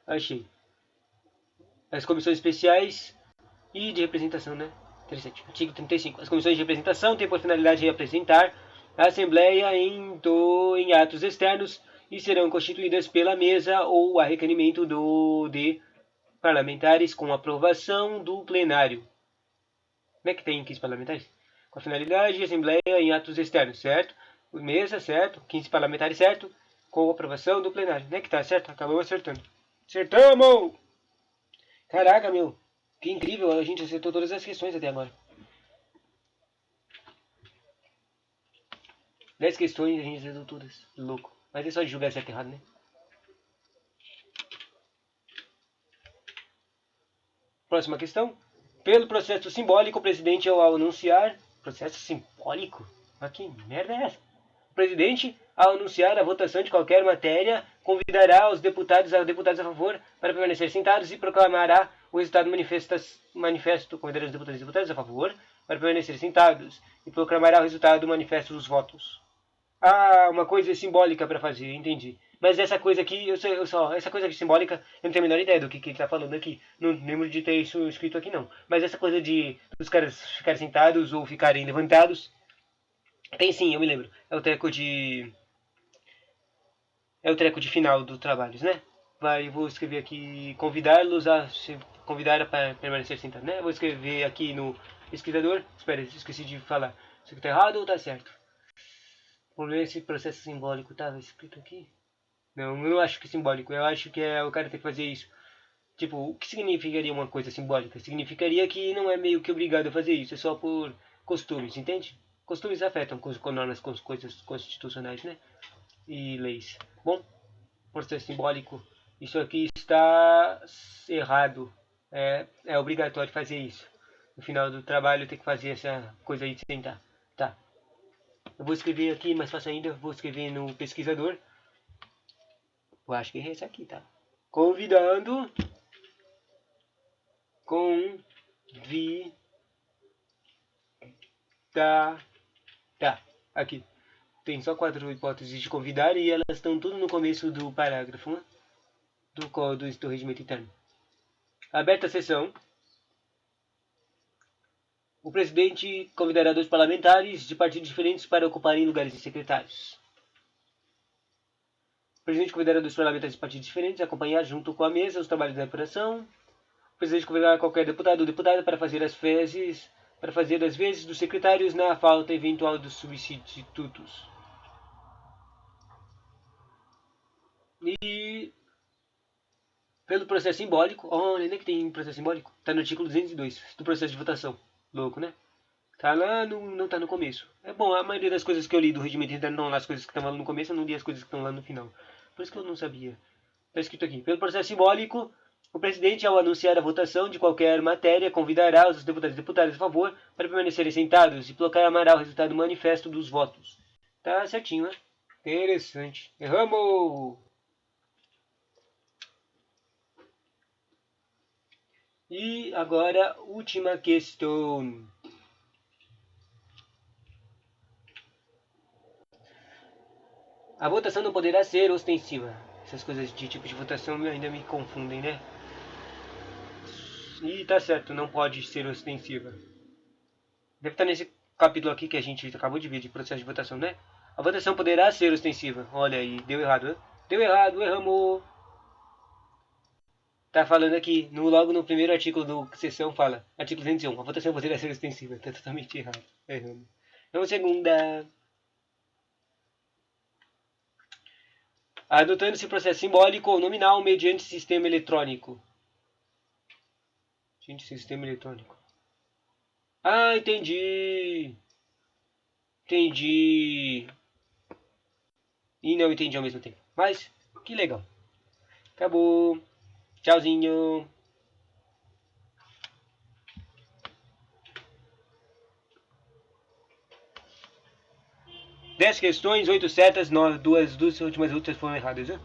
Achei. As comissões especiais e de representação, né? Interessante. Artigo 35. As comissões de representação têm por finalidade de representar a Assembleia em atos externos e serão constituídas pela mesa ou a requerimento de parlamentares com aprovação do plenário. Como é que tem 15 parlamentares? Com a finalidade de Assembleia em atos externos, certo? Mesa, certo? 15 parlamentares, certo? Com aprovação do plenário. Não é que tá certo? Acabou acertando. Acertamos! Caraca, meu. Que incrível, a gente acertou todas as questões até agora. 10 questões a gente acertou todas. Louco. Mas é só de julgar certo e errado, né? Próxima questão. Pelo processo simbólico, o presidente, ao anunciar... Processo simbólico? Mas que merda é essa? O presidente, ao anunciar a votação de qualquer matéria, convidará os deputados a favor para permanecer sentados e proclamará o resultado manifesto. Convidará os deputados a favor para permanecer sentados e proclamará o resultado manifesto dos votos. Ah, uma coisa simbólica para fazer, entendi. Mas essa coisa aqui, essa coisa aqui simbólica, eu não tenho a menor ideia do que ele tá falando aqui. Não lembro de ter isso escrito aqui, não. Mas essa coisa de os caras ficarem sentados ou ficarem levantados, tem sim, eu me lembro. É o treco de final do trabalhos, né? Vou escrever aqui, convidá-los a se convidar para permanecer sentado, né? Vou escrever aqui no pesquisador. Espera, esqueci de falar. Isso aqui tá errado ou tá certo? Vamos ver esse processo simbólico estava escrito aqui. Não, eu não acho que é simbólico. Eu acho que é o cara tem que fazer isso. Tipo, o que significaria uma coisa simbólica? Significaria que não é meio que obrigado a fazer isso. É só por costumes, entende? Costumes afetam com normas, com coisas constitucionais, né? E leis. Bom, processo simbólico. Isso aqui está errado. É obrigatório fazer isso. No final do trabalho tem que fazer essa coisa aí de sentar. Tá. Eu vou escrever aqui, mais fácil ainda, vou escrever no pesquisador. Eu acho que é esse aqui, tá? Convidando. Tá. Aqui. Tem só 4 hipóteses de convidar e elas estão tudo no começo do parágrafo, né? do regimento interno. Aberta a sessão. O presidente convidará 2 parlamentares de partidos diferentes para ocuparem lugares de secretários. O presidente convidará 2 parlamentares de partidos diferentes a acompanhar junto com a mesa os trabalhos da apuração. O presidente convidará qualquer deputado ou deputada para fazer as vezes dos secretários na falta eventual dos substitutos. E pelo processo simbólico, olha, nem que tem processo simbólico, tá no artigo 202 do processo de votação. Louco, né? Tá lá, não tá no começo. É bom, a maioria das coisas que eu li do regimento interno não lá as coisas que estavam lá no começo, eu não li as coisas que estão lá no final. Por isso que eu não sabia. Tá escrito aqui. Pelo processo simbólico, o presidente, ao anunciar a votação de qualquer matéria, convidará os deputados e deputadas a favor para permanecerem sentados e proclamará o resultado manifesto dos votos. Tá certinho, né? Interessante. Erramos! E agora, última questão. A votação não poderá ser ostensiva. Essas coisas de tipo de votação ainda me confundem, né? E tá certo, não pode ser ostensiva. Deve estar nesse capítulo aqui que a gente acabou de ver de processo de votação, né? A votação poderá ser ostensiva. Olha aí, deu errado, né? Deu errado, erramos. Tá falando aqui, logo no primeiro artigo do sessão fala, artigo 201, a votação poderá ser ostensiva. Tá totalmente errado. Erramos. Vamos segunda. Adotando-se processo simbólico ou nominal mediante sistema eletrônico. Gente, sistema eletrônico. Ah, entendi. Entendi. E não entendi ao mesmo tempo. Mas, que legal. Acabou. Tchauzinho. 10 questões, 8 certas, duas últimas foram erradas, viu?